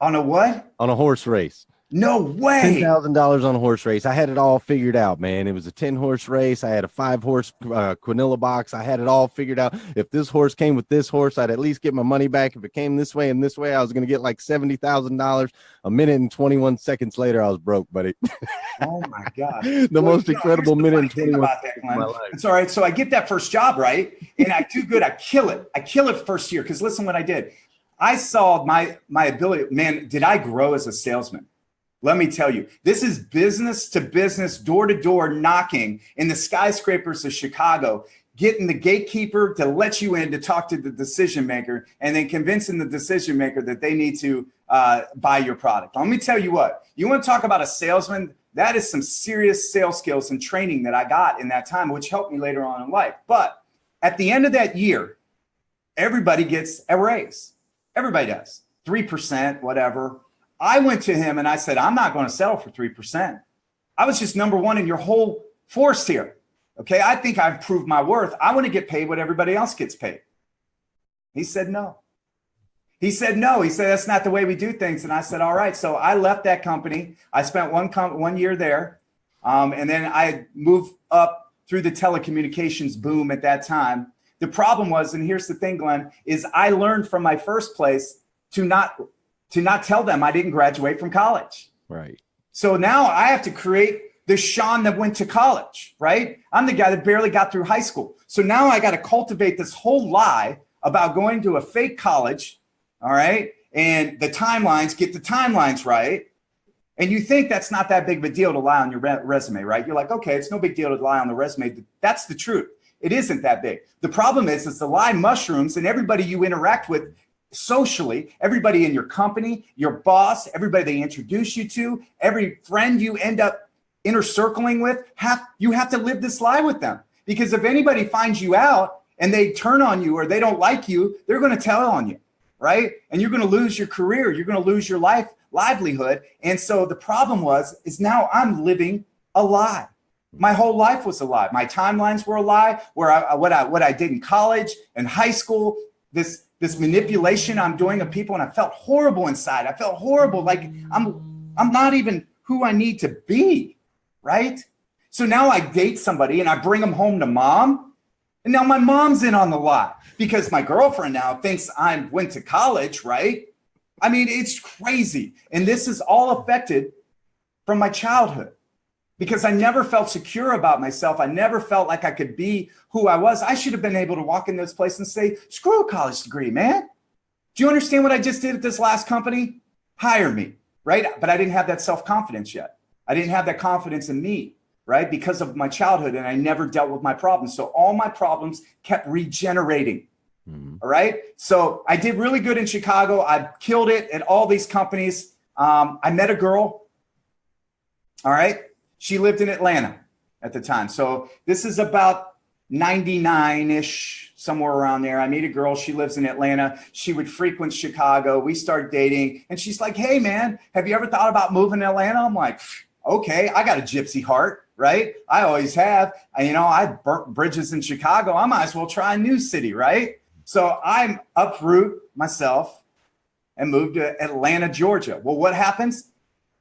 Speaker 2: On a what?
Speaker 1: On a horse race.
Speaker 2: No way.
Speaker 1: $10,000 on a horse race. I had it all figured out, man. It was a 10-horse race. I had a 5-horse quinilla box. I had it all figured out. If this horse came with this horse, I'd at least get my money back. If it came this way and this way, I was going to get like $70,000. A minute and 21 seconds later, I was broke, buddy.
Speaker 2: Oh my God.
Speaker 1: Most incredible minute and 21
Speaker 2: about that, Glenn. It's all right. So I get that first job, right? And I do good. I kill it first year. Because listen what I did. I saw my ability. Man, did I grow as a salesman? Let me tell you, this is business to business, door to door knocking in the skyscrapers of Chicago, getting the gatekeeper to let you in to talk to the decision maker and then convincing the decision maker that they need to buy your product. Let me tell you what, you want to talk about a salesman That is some serious sales skills and training that I got in that time, which helped me later on in life. But at the end of that year, everybody gets a raise. Everybody does. 3%, whatever. I went to him and I said, I'm not going to settle for 3%. I was just number one in your whole force here. Okay, I think I've proved my worth. I want to get paid what everybody else gets paid. He said no. He said no. He said, that's not the way we do things. And I said, all right. So I left that company. I spent 1 year there. And then I moved up through the telecommunications boom at that time. The problem was, and here's the thing, Glenn, is I learned from my first place to not tell them I didn't graduate from college.
Speaker 1: Right.
Speaker 2: So now I have to create the Shawn that went to college, right? I'm the guy that barely got through high school. So now I got to cultivate this whole lie about going to a fake college, all right? And the timelines, get the timelines right. And you think that's not that big of a deal to lie on your resume, right? You're like, okay, it's no big deal to lie on the resume. That's the truth. It isn't that big. The problem is the lie mushrooms, and everybody you interact with socially, everybody in your company, your boss, everybody they introduce you to, every friend you end up inner circling with, you have to live this lie with them. Because if anybody finds you out and they turn on you or they don't like you, they're going to tell on you, right? And you're going to lose your career. You're going to lose your livelihood. And so the problem is now I'm living a lie. My whole life was a lie. My timelines were a lie. What I did in college and high school, this manipulation I'm doing of people, and I felt horrible inside. I felt horrible, like I'm not even who I need to be, right? So now I date somebody and I bring them home to mom, and now my mom's in on the lie because my girlfriend now thinks I went to college, right? I mean, it's crazy. And this is all affected from my childhood because I never felt secure about myself. I never felt like I could be who I was. I should have been able to walk in this place and say, screw a college degree, man. Do you understand what I just did at this last company? Hire me, right? But I didn't have that self-confidence yet. I didn't have that confidence in me, right? Because of my childhood, and I never dealt with my problems. So all my problems kept regenerating. All right. So I did really good in Chicago. I killed it at all these companies. I met a girl. All right. She lived in Atlanta at the time. So this is about 99-ish, somewhere around there. I meet a girl. She lives in Atlanta. She would frequent Chicago. We start dating. And she's like, hey, man, have you ever thought about moving to Atlanta? I'm like, okay, I got a gypsy heart. Right. I always have. I burnt bridges in Chicago. I might as well try a new city. Right. So I uproot myself and moved to Atlanta, Georgia. Well, what happens?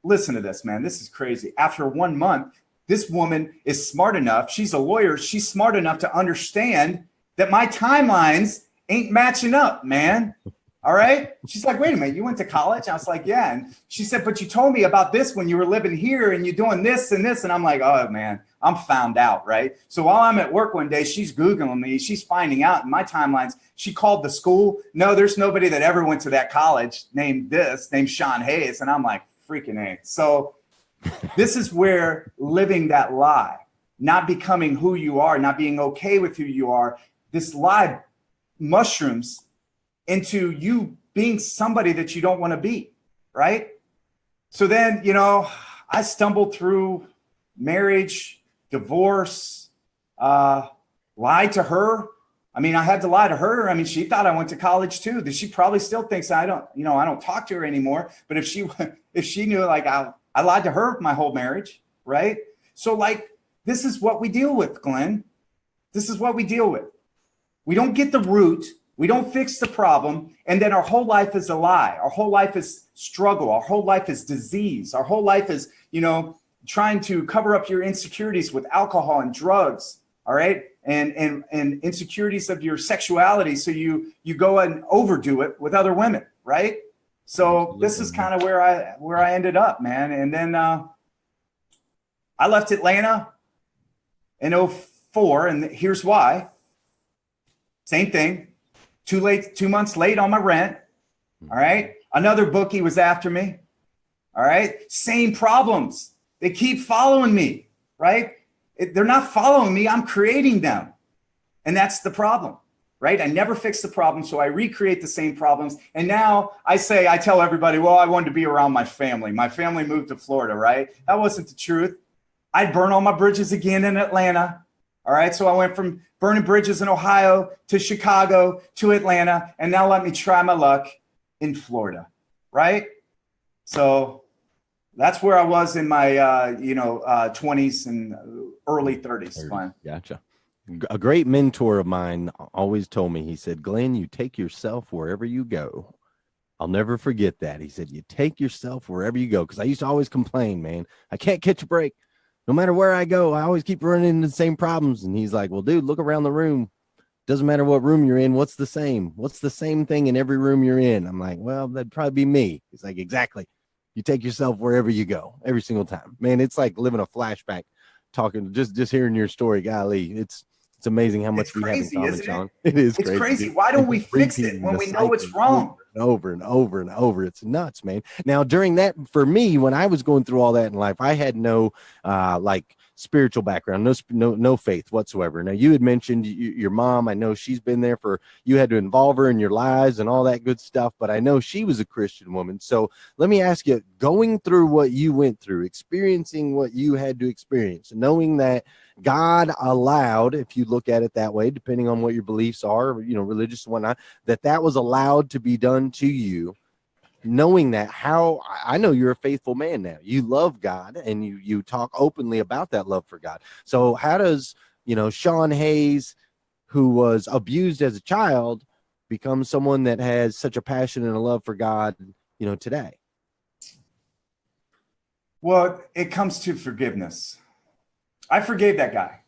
Speaker 2: Listen to this, man. This is crazy. After 1 month, this woman is smart enough. She's a lawyer. She's smart enough to understand that my timelines ain't matching up, man. All right. She's like, wait a minute, you went to college? I was like, yeah. And she said, but you told me about this when you were living here and you're doing this and this. And I'm like, oh, man, I'm found out. Right. So while I'm at work one day, she's Googling me. She's finding out in my timelines. She called the school. No, there's nobody that ever went to that college named Shawn Hayes. And I'm like, freaking A. So this is where living that lie, not becoming who you are, not being okay with who you are, this lie mushrooms into you being somebody that you don't want to be, right? So then, I stumbled through marriage, divorce, lied to her. I mean, I had to lie to her. I mean, she thought I went to college too. She probably still thinks I don't talk to her anymore. But if she knew, like, I lied to her my whole marriage, right? So, like, this is what we deal with, Glenn. This is what we deal with. We don't get the root. We don't fix the problem. And then our whole life is a lie. Our whole life is struggle. Our whole life is disease. Our whole life is, trying to cover up your insecurities with alcohol and drugs. All right. And insecurities of your sexuality. So you go and overdo it with other women. Right. So this is kind of where I ended up, man. And then I left Atlanta in 2004. And here's why. Same thing. 2 months late on my rent. All right. Another bookie was after me. All right. Same problems. They keep following me. Right. They're not following me. I'm creating them. And that's the problem. right? I never fixed the problem, so I recreate the same problems. And now I tell everybody, well, I wanted to be around my family. My family moved to Florida, right? That wasn't the truth. I'd burn all my bridges again in Atlanta. All right. So I went from burning bridges in Ohio to Chicago to Atlanta. And now let me try my luck in Florida. Right. So that's where I was in my, 20s and early 30s. Glenn.
Speaker 1: Gotcha. A great mentor of mine always told me, he said, Glenn, you take yourself wherever you go. I'll never forget that. He said, you take yourself wherever you go. Because I used to always complain, man, I can't catch a break. No matter where I go, I always keep running into the same problems. And he's like, well, dude, look around the room. Doesn't matter what room you're in. What's the same? What's the same thing in every room you're in? I'm like, well, that'd probably be me. He's like, exactly. You take yourself wherever you go every single time. Man, it's like living a flashback, talking, just hearing your story. Golly, it's amazing how much we have in common, Shawn. It is
Speaker 2: crazy. It's crazy.
Speaker 1: Dude.
Speaker 2: Why don't we fix it when we know it's wrong?
Speaker 1: Over and over and over. It's nuts, man. Now, during that, for me, when I was going through all that in life, I had no spiritual background, no faith whatsoever. Now, you had mentioned your mom. I know she's been there you had to involve her in your lives and all that good stuff, but I know she was a Christian woman. So let me ask you, going through what you went through, experiencing what you had to experience, knowing that God allowed, if you look at it that way, depending on what your beliefs are, religious and whatnot, that was allowed to be done to you. Knowing that, how I know you're a faithful man now. You love God and you talk openly about that love for God. So how does, Shawn Hayes, who was abused as a child, become someone that has such a passion and a love for God, today?
Speaker 2: Well, it comes to forgiveness. I forgave that guy.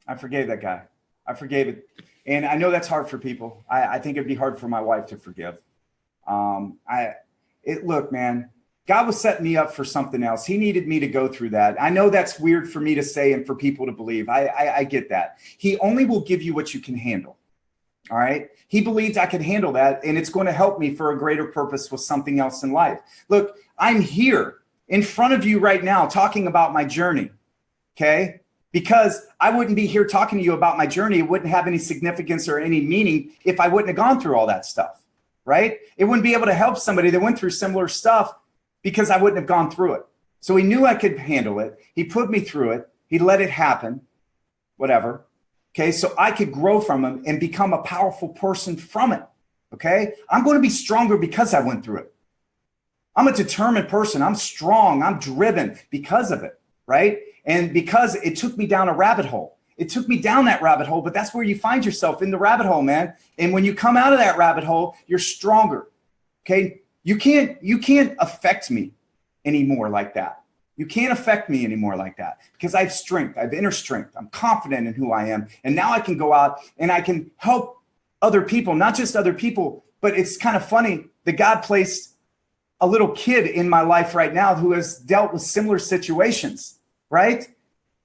Speaker 2: I forgave it. And I know that's hard for people. I think it'd be hard for my wife to forgive. Look, man, God was setting me up for something else. He needed me to go through that. I know that's weird for me to say and for people to believe. I get that. He only will give you what you can handle. All right. He believes I can handle that, and it's going to help me for a greater purpose with something else in life. Look, I'm here in front of you right now talking about my journey. Okay. Because I wouldn't be here talking to you about my journey. It wouldn't have any significance or any meaning if I wouldn't have gone through all that stuff. Right? It wouldn't be able to help somebody that went through similar stuff because I wouldn't have gone through it. So he knew I could handle it. He put me through it. He let it happen, whatever. Okay. So I could grow from him and become a powerful person from it. Okay. I'm going to be stronger because I went through it. I'm a determined person. I'm strong. I'm driven because of it. Right. And because it took me down a rabbit hole. It took me down that rabbit hole, but that's where you find yourself, in the rabbit hole, man. And when you come out of that rabbit hole, you're stronger. Okay. You can't affect me anymore like that. You can't affect me anymore like that because I have strength. I have inner strength. I'm confident in who I am. And now I can go out and I can help other people, not just other people, but it's kind of funny that God placed a little kid in my life right now who has dealt with similar situations, right?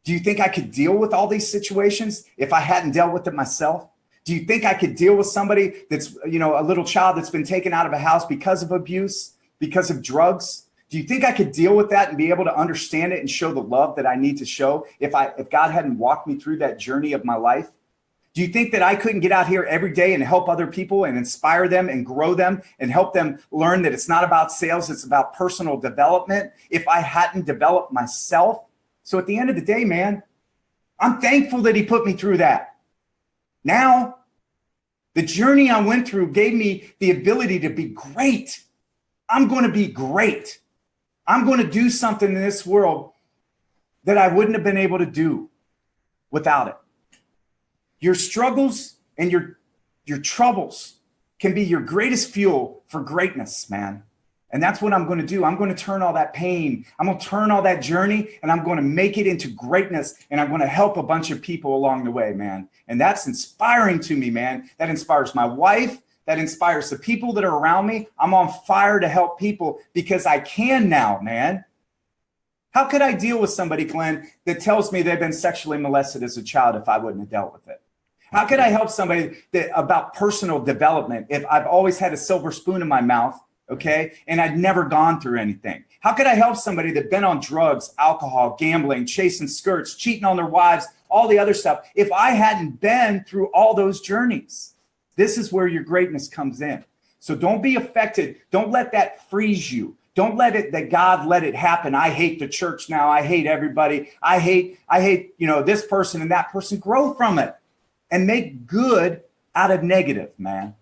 Speaker 2: Do you think I could deal with all these situations if I hadn't dealt with it myself? Do you think I could deal with somebody that's, a little child that's been taken out of a house because of abuse, because of drugs? Do you think I could deal with that and be able to understand it and show the love that I need to show if God hadn't walked me through that journey of my life? Do you think that I couldn't get out here every day and help other people and inspire them and grow them and help them learn that it's not about sales, it's about personal development if I hadn't developed myself? So at the end of the day, man, I'm thankful that he put me through that. Now, the journey I went through gave me the ability to be great. I'm going to be great. I'm going to do something in this world that I wouldn't have been able to do without it. Your struggles and your troubles can be your greatest fuel for greatness, man. And that's what I'm going to do. I'm going to turn all that pain, I'm going to turn all that journey, and I'm going to make it into greatness. And I'm going to help a bunch of people along the way, man. And that's inspiring to me, man. That inspires my wife. That inspires the people that are around me. I'm on fire to help people because I can now, man. How could I deal with somebody, Glenn, that tells me they've been sexually molested as a child if I wouldn't have dealt with it? How could I help somebody about personal development if I've always had a silver spoon in my mouth? Okay. And I'd never gone through anything. How could I help somebody that's been on drugs, alcohol, gambling, chasing skirts, cheating on their wives, all the other stuff, if I hadn't been through all those journeys? This is where your greatness comes in. So don't be affected. Don't let that freeze you. Don't let it, that God let it happen. I hate the church now. I hate everybody. I hate, this person and that person. Grow from it and make good out of negative, man.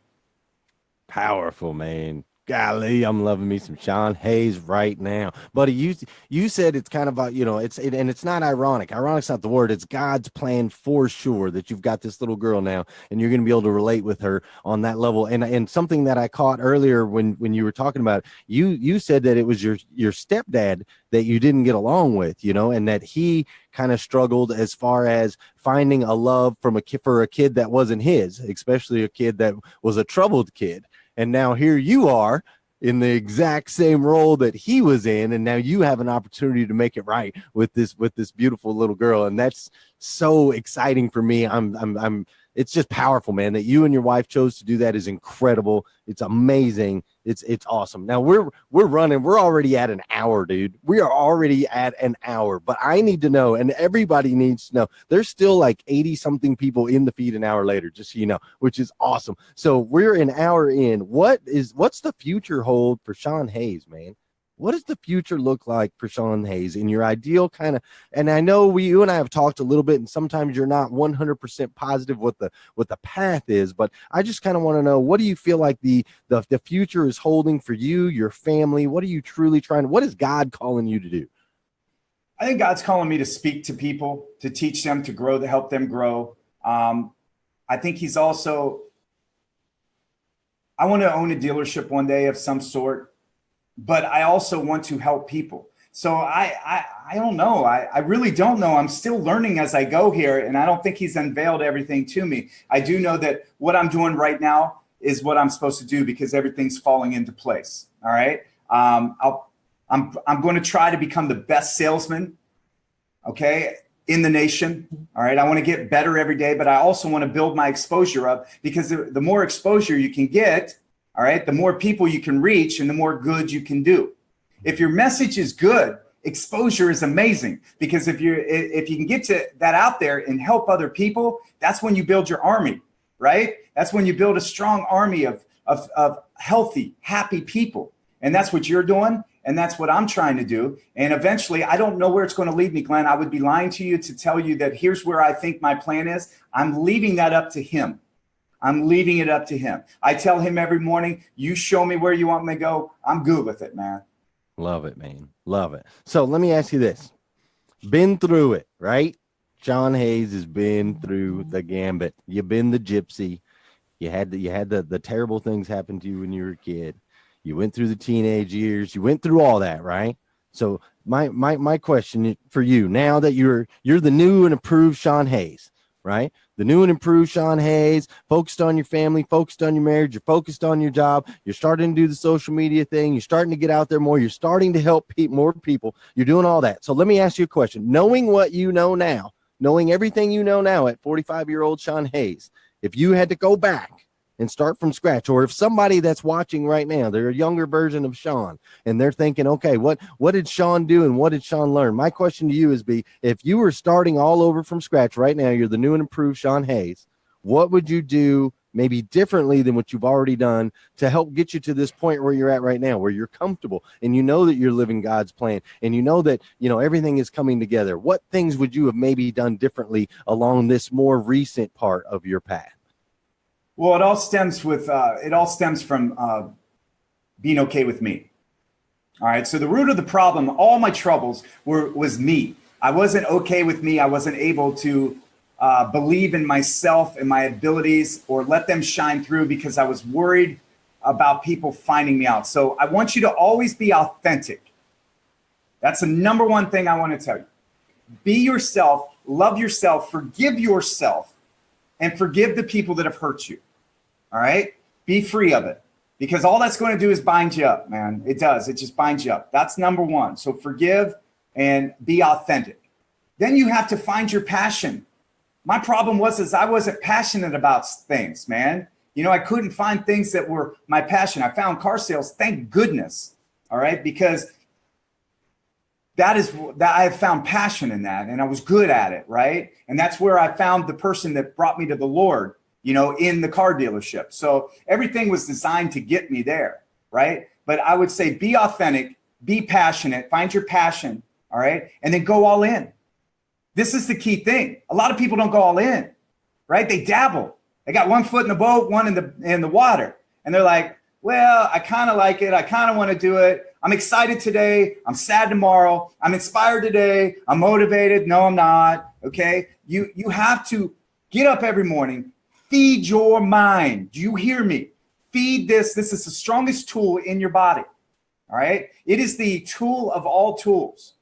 Speaker 1: Powerful, man. Golly, I'm loving me some Shawn Hayes right now, buddy. You said it's kind of and it's not ironic. Ironic's not the word. It's God's plan for sure that you've got this little girl now, and you're going to be able to relate with her on that level. And something that I caught earlier when you were talking about it, you said that it was your stepdad that you didn't get along with, and that he kind of struggled as far as finding a love for a kid that wasn't his, especially a kid that was a troubled kid. And now here you are in the exact same role that he was in, and now you have an opportunity to make it right with this beautiful little girl, and that's so exciting for me. It's just powerful, man. That you and your wife chose to do that is incredible. It's amazing. It's awesome. Now we're running. We're already at an hour, dude. We are already at an hour. But I need to know, and everybody needs to know. There's still like 80 something people in the feed an hour later, just so you know, which is awesome. So we're an hour in. What's the future hold for Shawn Hayes, man? What does the future look like for Shawn Hayes in your ideal kind of? And I know you and I have talked a little bit, and sometimes you're not 100% positive what the path is, but I just kind of want to know, what do you feel like the future is holding for you, your family? What are you truly what is God calling you to do?
Speaker 2: I think God's calling me to speak to people, to teach them, to grow, to help them grow. I think he's also, I want to own a dealership one day of some sort, but I also want to help people. So I don't know. I really don't know. I'm still learning as I go here, and I don't think he's unveiled everything to me. I do know that what I'm doing right now is what I'm supposed to do because everything's falling into place. All right. I'm going to try to become the best salesman, okay, in the nation. All right. I want to get better every day, but I also want to build my exposure up, because the more exposure you can get, all right, the more people you can reach and the more good you can do. If your message is good, exposure is amazing, because if you can get to that out there and help other people, that's when you build your army, right? That's when you build a strong army of healthy, happy people. And that's what you're doing. And that's what I'm trying to do. And eventually, I don't know where it's going to lead me, Glenn. I would be lying to you to tell you that here's where I think my plan is. I'm leaving that up to him. I'm leaving it up to him. I tell him every morning, you show me where you want me to go. I'm good with it, man.
Speaker 1: Love it, man. Love it. So let me ask you this. Been through it, right? Shawn Hayes has been through the gambit. You've been the gypsy. You had the terrible things happen to you when you were a kid. You went through the teenage years. You went through all that, right? So my question for you, now that you're the new and improved Shawn Hayes, right? The new and improved Shawn Hayes, focused on your family, focused on your marriage, you're focused on your job, you're starting to do the social media thing, you're starting to get out there more, you're starting to help more people, you're doing all that. So let me ask you a question. Knowing what you know now, knowing everything you know now at 45-year-old Shawn Hayes, if you had to go back and start from scratch, or if somebody that's watching right now, they're a younger version of Shawn, and they're thinking, okay, what did Shawn do and what did Shawn learn? My question to you is, if you were starting all over from scratch right now, you're the new and improved Shawn Hayes, what would you do maybe differently than what you've already done to help get you to this point where you're at right now, where you're comfortable and you know that you're living God's plan and you know that, everything is coming together? What things would you have maybe done differently along this more recent part of your path?
Speaker 2: Well, it all stems from being okay with me. All right. So the root of the problem, all my troubles was me. I wasn't okay with me. I wasn't able to believe in myself and my abilities or let them shine through, because I was worried about people finding me out. So I want you to always be authentic. That's the number one thing I want to tell you. Be yourself, love yourself, forgive yourself, and forgive the people that have hurt you. All right? Be free of it, because all that's going to do is bind you up, man. It does. It just binds you up. That's number one. So forgive and be authentic. Then you have to find your passion. My problem was I wasn't passionate about things, man. I couldn't find things that were my passion. I found car sales, thank goodness. All right? Because that I have found passion in that, and I was good at it, right? And that's where I found the person that brought me to the Lord. in the car dealership. So everything was designed to get me there, right? But I would say be authentic, be passionate, find your passion, all right? And then go all in. This is the key thing. A lot of people don't go all in, right? They dabble. They got one foot in the boat, one in the water. And they're like, well, I kind of like it. I kind of want to do it. I'm excited today. I'm sad tomorrow. I'm inspired today. I'm motivated. No, I'm not. Okay. You have to get up every morning, feed your mind. Do you hear me? Feed this. This is the strongest tool in your body. All right. It is the tool of all tools.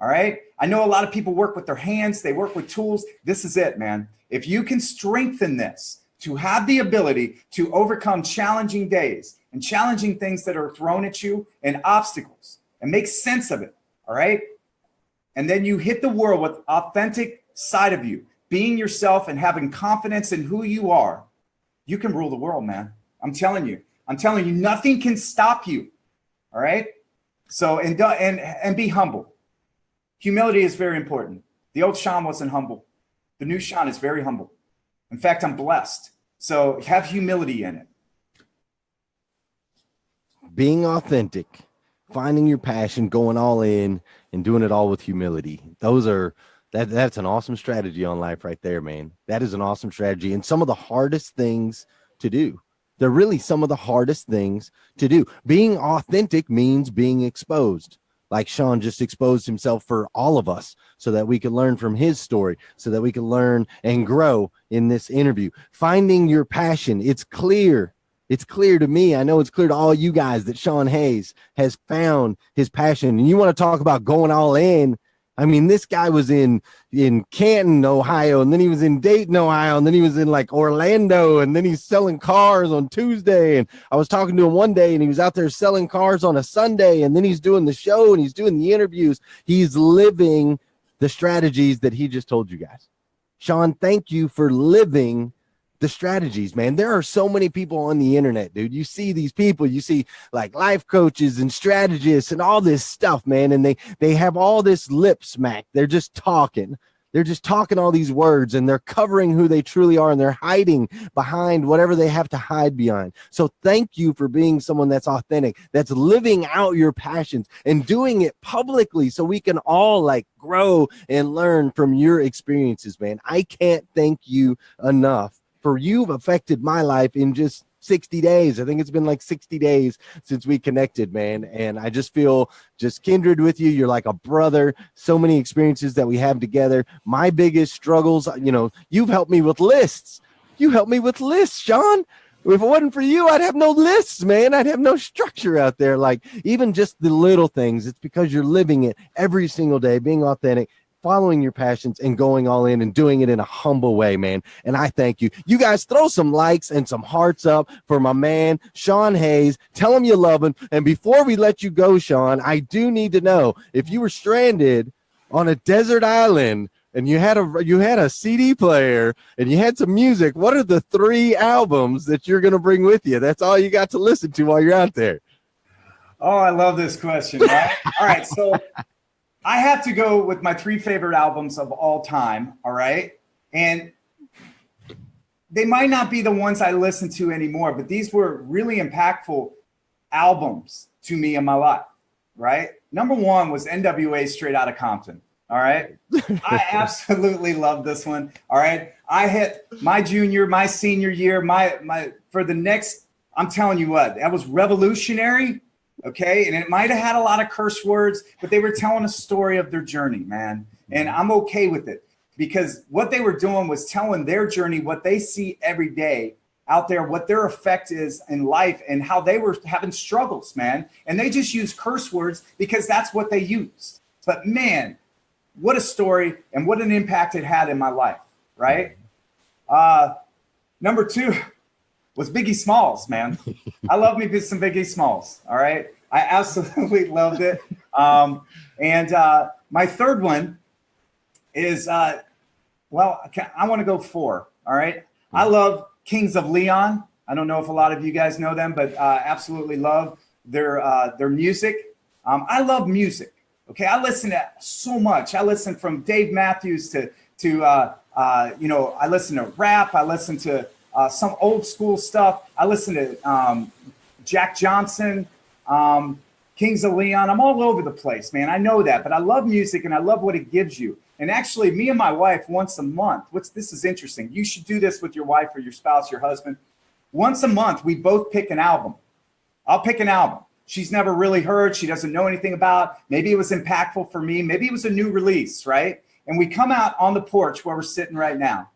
Speaker 2: All right. I know a lot of people work with their hands. They work with tools. This is it, man. If you can strengthen this to have the ability to overcome challenging days and challenging things that are thrown at you and obstacles and make sense of it. All right. And then you hit the world with authentic side of you, being yourself and having confidence in who you are. You can rule the world, man. I'm telling you, nothing can stop you. All right. So, and be humble. Humility is very important. The old Shawn wasn't humble. The new Shawn is very humble. In fact, I'm blessed. So have humility in it.
Speaker 1: Being authentic, finding your passion, going all in, and doing it all with humility. That's an awesome strategy on life right there, man. That is an awesome strategy. And some of the hardest things to do. They're really some of the hardest things to do. Being authentic means being exposed. Like Shawn just exposed himself for all of us so that we can learn from his story, so that we can learn and grow in this interview. Finding your passion. It's clear. It's clear to me. I know it's clear to all you guys that Shawn Hayes has found his passion. And you want to talk about going all in. I mean, this guy was in Canton, Ohio, and then he was in Dayton, Ohio, and then he was in like Orlando, and then he's selling cars on Tuesday. And I was talking to him one day, and he was out there selling cars on a Sunday, and then he's doing the show, and he's doing the interviews. He's living the strategies that he just told you guys. Shawn, thank you for living the strategies, man. There are so many people on the internet, dude. You see these people, you see like life coaches and strategists and all this stuff, man. And they have all this lip smack. They're just talking. They're just talking all these words, and they're covering who they truly are, and they're hiding behind whatever they have to hide behind. So thank you for being someone that's authentic, that's living out your passions and doing it publicly so we can all like grow and learn from your experiences, man. I can't thank you enough for you've affected my life in just 60 days. I think it's been like 60 days since we connected, man. And I just feel just kindred with you. You're like a brother. So many experiences that we have together. My biggest struggles, you've helped me with lists. You helped me with lists, Shawn. If it wasn't for you, I'd have no lists, man. I'd have no structure out there. Like even just the little things. It's because you're living it every single day, being authentic, following your passions and going all in and doing it in a humble way, man. And I thank you. You guys throw some likes and some hearts up for my man, Shawn Hayes. Tell him you love him. And before we let you go, Shawn, I do need to know if you were stranded on a desert island and you had a CD player and you had some music, what are the 3 albums that you're going to bring with you? That's all you got to listen to while you're out there.
Speaker 2: Oh, I love this question. Right? All right. So I have to go with my 3 favorite albums of all time. All right. And they might not be the ones I listen to anymore, but these were really impactful albums to me in my life. Right. Number 1 was NWA Straight Outta Compton. All right. I absolutely love this one. All right. I hit my junior, my senior year, for the next, I'm telling you what, that was revolutionary. Okay. And it might've had a lot of curse words, but they were telling a story of their journey, man. And I'm okay with it because what they were doing was telling their journey, what they see every day out there, what their effect is in life and how they were having struggles, man. And they just use curse words because that's what they used. But man, what a story and what an impact it had in my life. Right. Number 2 was Biggie Smalls, man. I love me some Biggie Smalls. All right. I absolutely loved it. And my 3rd one is, I want to go 4. All right. I love Kings of Leon. I don't know if a lot of you guys know them, but absolutely love their music. I love music. Okay. I listen to so much. I listen from Dave Matthews to I listen to rap. I listen to some old school stuff. I listen to Jack Johnson, Kings of Leon. I'm all over the place, man. I know that, but I love music and I love what it gives you. And actually, me and my wife once a month, this is interesting. You should do this with your wife or your spouse, your husband. Once a month, we both pick an album. I'll pick an album she's never really heard, she doesn't know anything about. Maybe it was impactful for me. Maybe it was a new release, right? And we come out on the porch where we're sitting right now,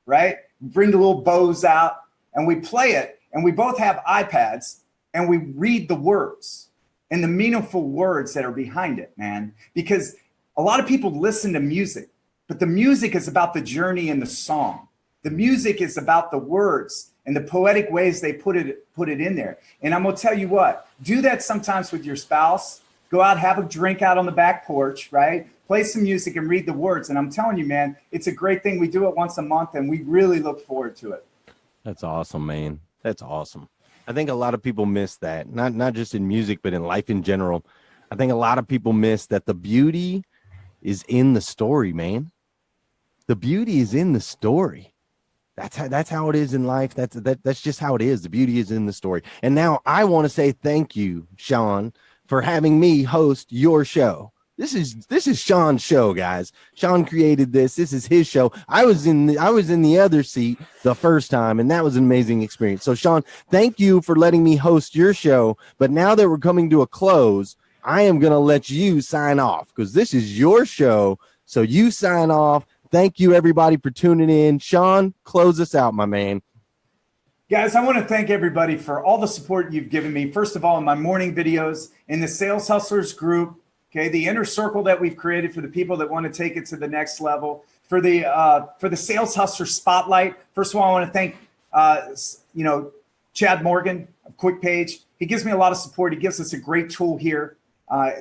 Speaker 2: right? Bring the little bows out and we play it. And we both have iPads and we read the words and the meaningful words that are behind it, man. Because a lot of people listen to music, but the music is about the journey in the song. The music is about the words and the poetic ways they put it in there. And I'm gonna tell you what, do that sometimes with your spouse. Go out, have a drink out on the back porch, right? Play some music and read the words. And I'm telling you, man, it's a great thing. We do it once a month and we really look forward to it.
Speaker 1: That's awesome, man. That's awesome. I think a lot of people miss that, not just in music, but in life in general. I think a lot of people miss that the beauty is in the story, man. The beauty is in the story. That's how it is in life. That's just how it is. The beauty is in the story. And now I want to say thank you, Shawn, for having me host your show. This is Shawn's show, guys. Shawn created this. This is his show. I was in the other seat the first time, and that was an amazing experience. So, Shawn, thank you for letting me host your show. But now that we're coming to a close, I am going to let you sign off because this is your show. So you sign off. Thank you, everybody, for tuning in. Shawn, close us out, my man.
Speaker 2: Guys, I want to thank everybody for all the support you've given me. First of all, in my morning videos, in the Sales Hustlers group, okay, the inner circle that we've created for the people that want to take it to the next level, for the Sales Hustler Spotlight. First of all, I want to thank Chad Morgan of Quick Page. He gives me a lot of support. He gives us a great tool here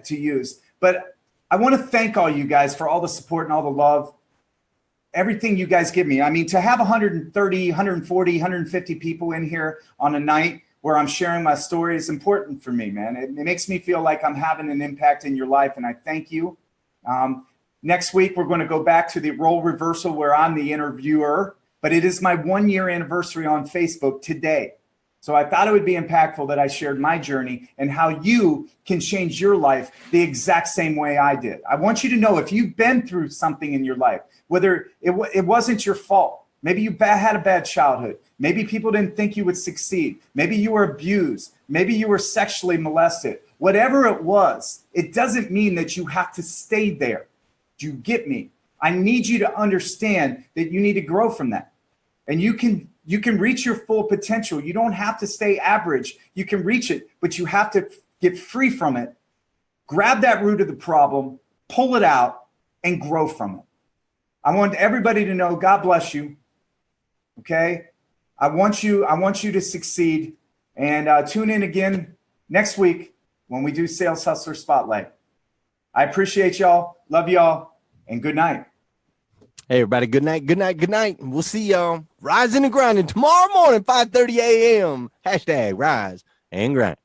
Speaker 2: to use. But I want to thank all you guys for all the support and all the love. Everything you guys give me. I mean, to have 130, 140, 150 people in here on a night where I'm sharing my story is important for me, man. It makes me feel like I'm having an impact in your life, and I thank you. Next week, we're going to go back to the role reversal where I'm the interviewer, but it is my 1-year anniversary on Facebook today. So I thought it would be impactful that I shared my journey and how you can change your life the exact same way I did. I want you to know if you've been through something in your life, whether it wasn't your fault, maybe you had a bad childhood, maybe people didn't think you would succeed, maybe you were abused, maybe you were sexually molested, whatever it was, it doesn't mean that you have to stay there. Do you get me? I need you to understand that you need to grow from that. And you can reach your full potential. You don't have to stay average. You can reach it, but you have to get free from it. Grab that root of the problem, pull it out, and grow from it. I want everybody to know, God bless you. Okay? I want you to succeed. And tune in again next week when we do Sales Hustler Spotlight. I appreciate y'all. Love y'all. And good night.
Speaker 1: Hey, everybody. Good night. Good night. Good night. We'll see y'all rising and grinding tomorrow morning, 5:30 a.m. #rise and grind.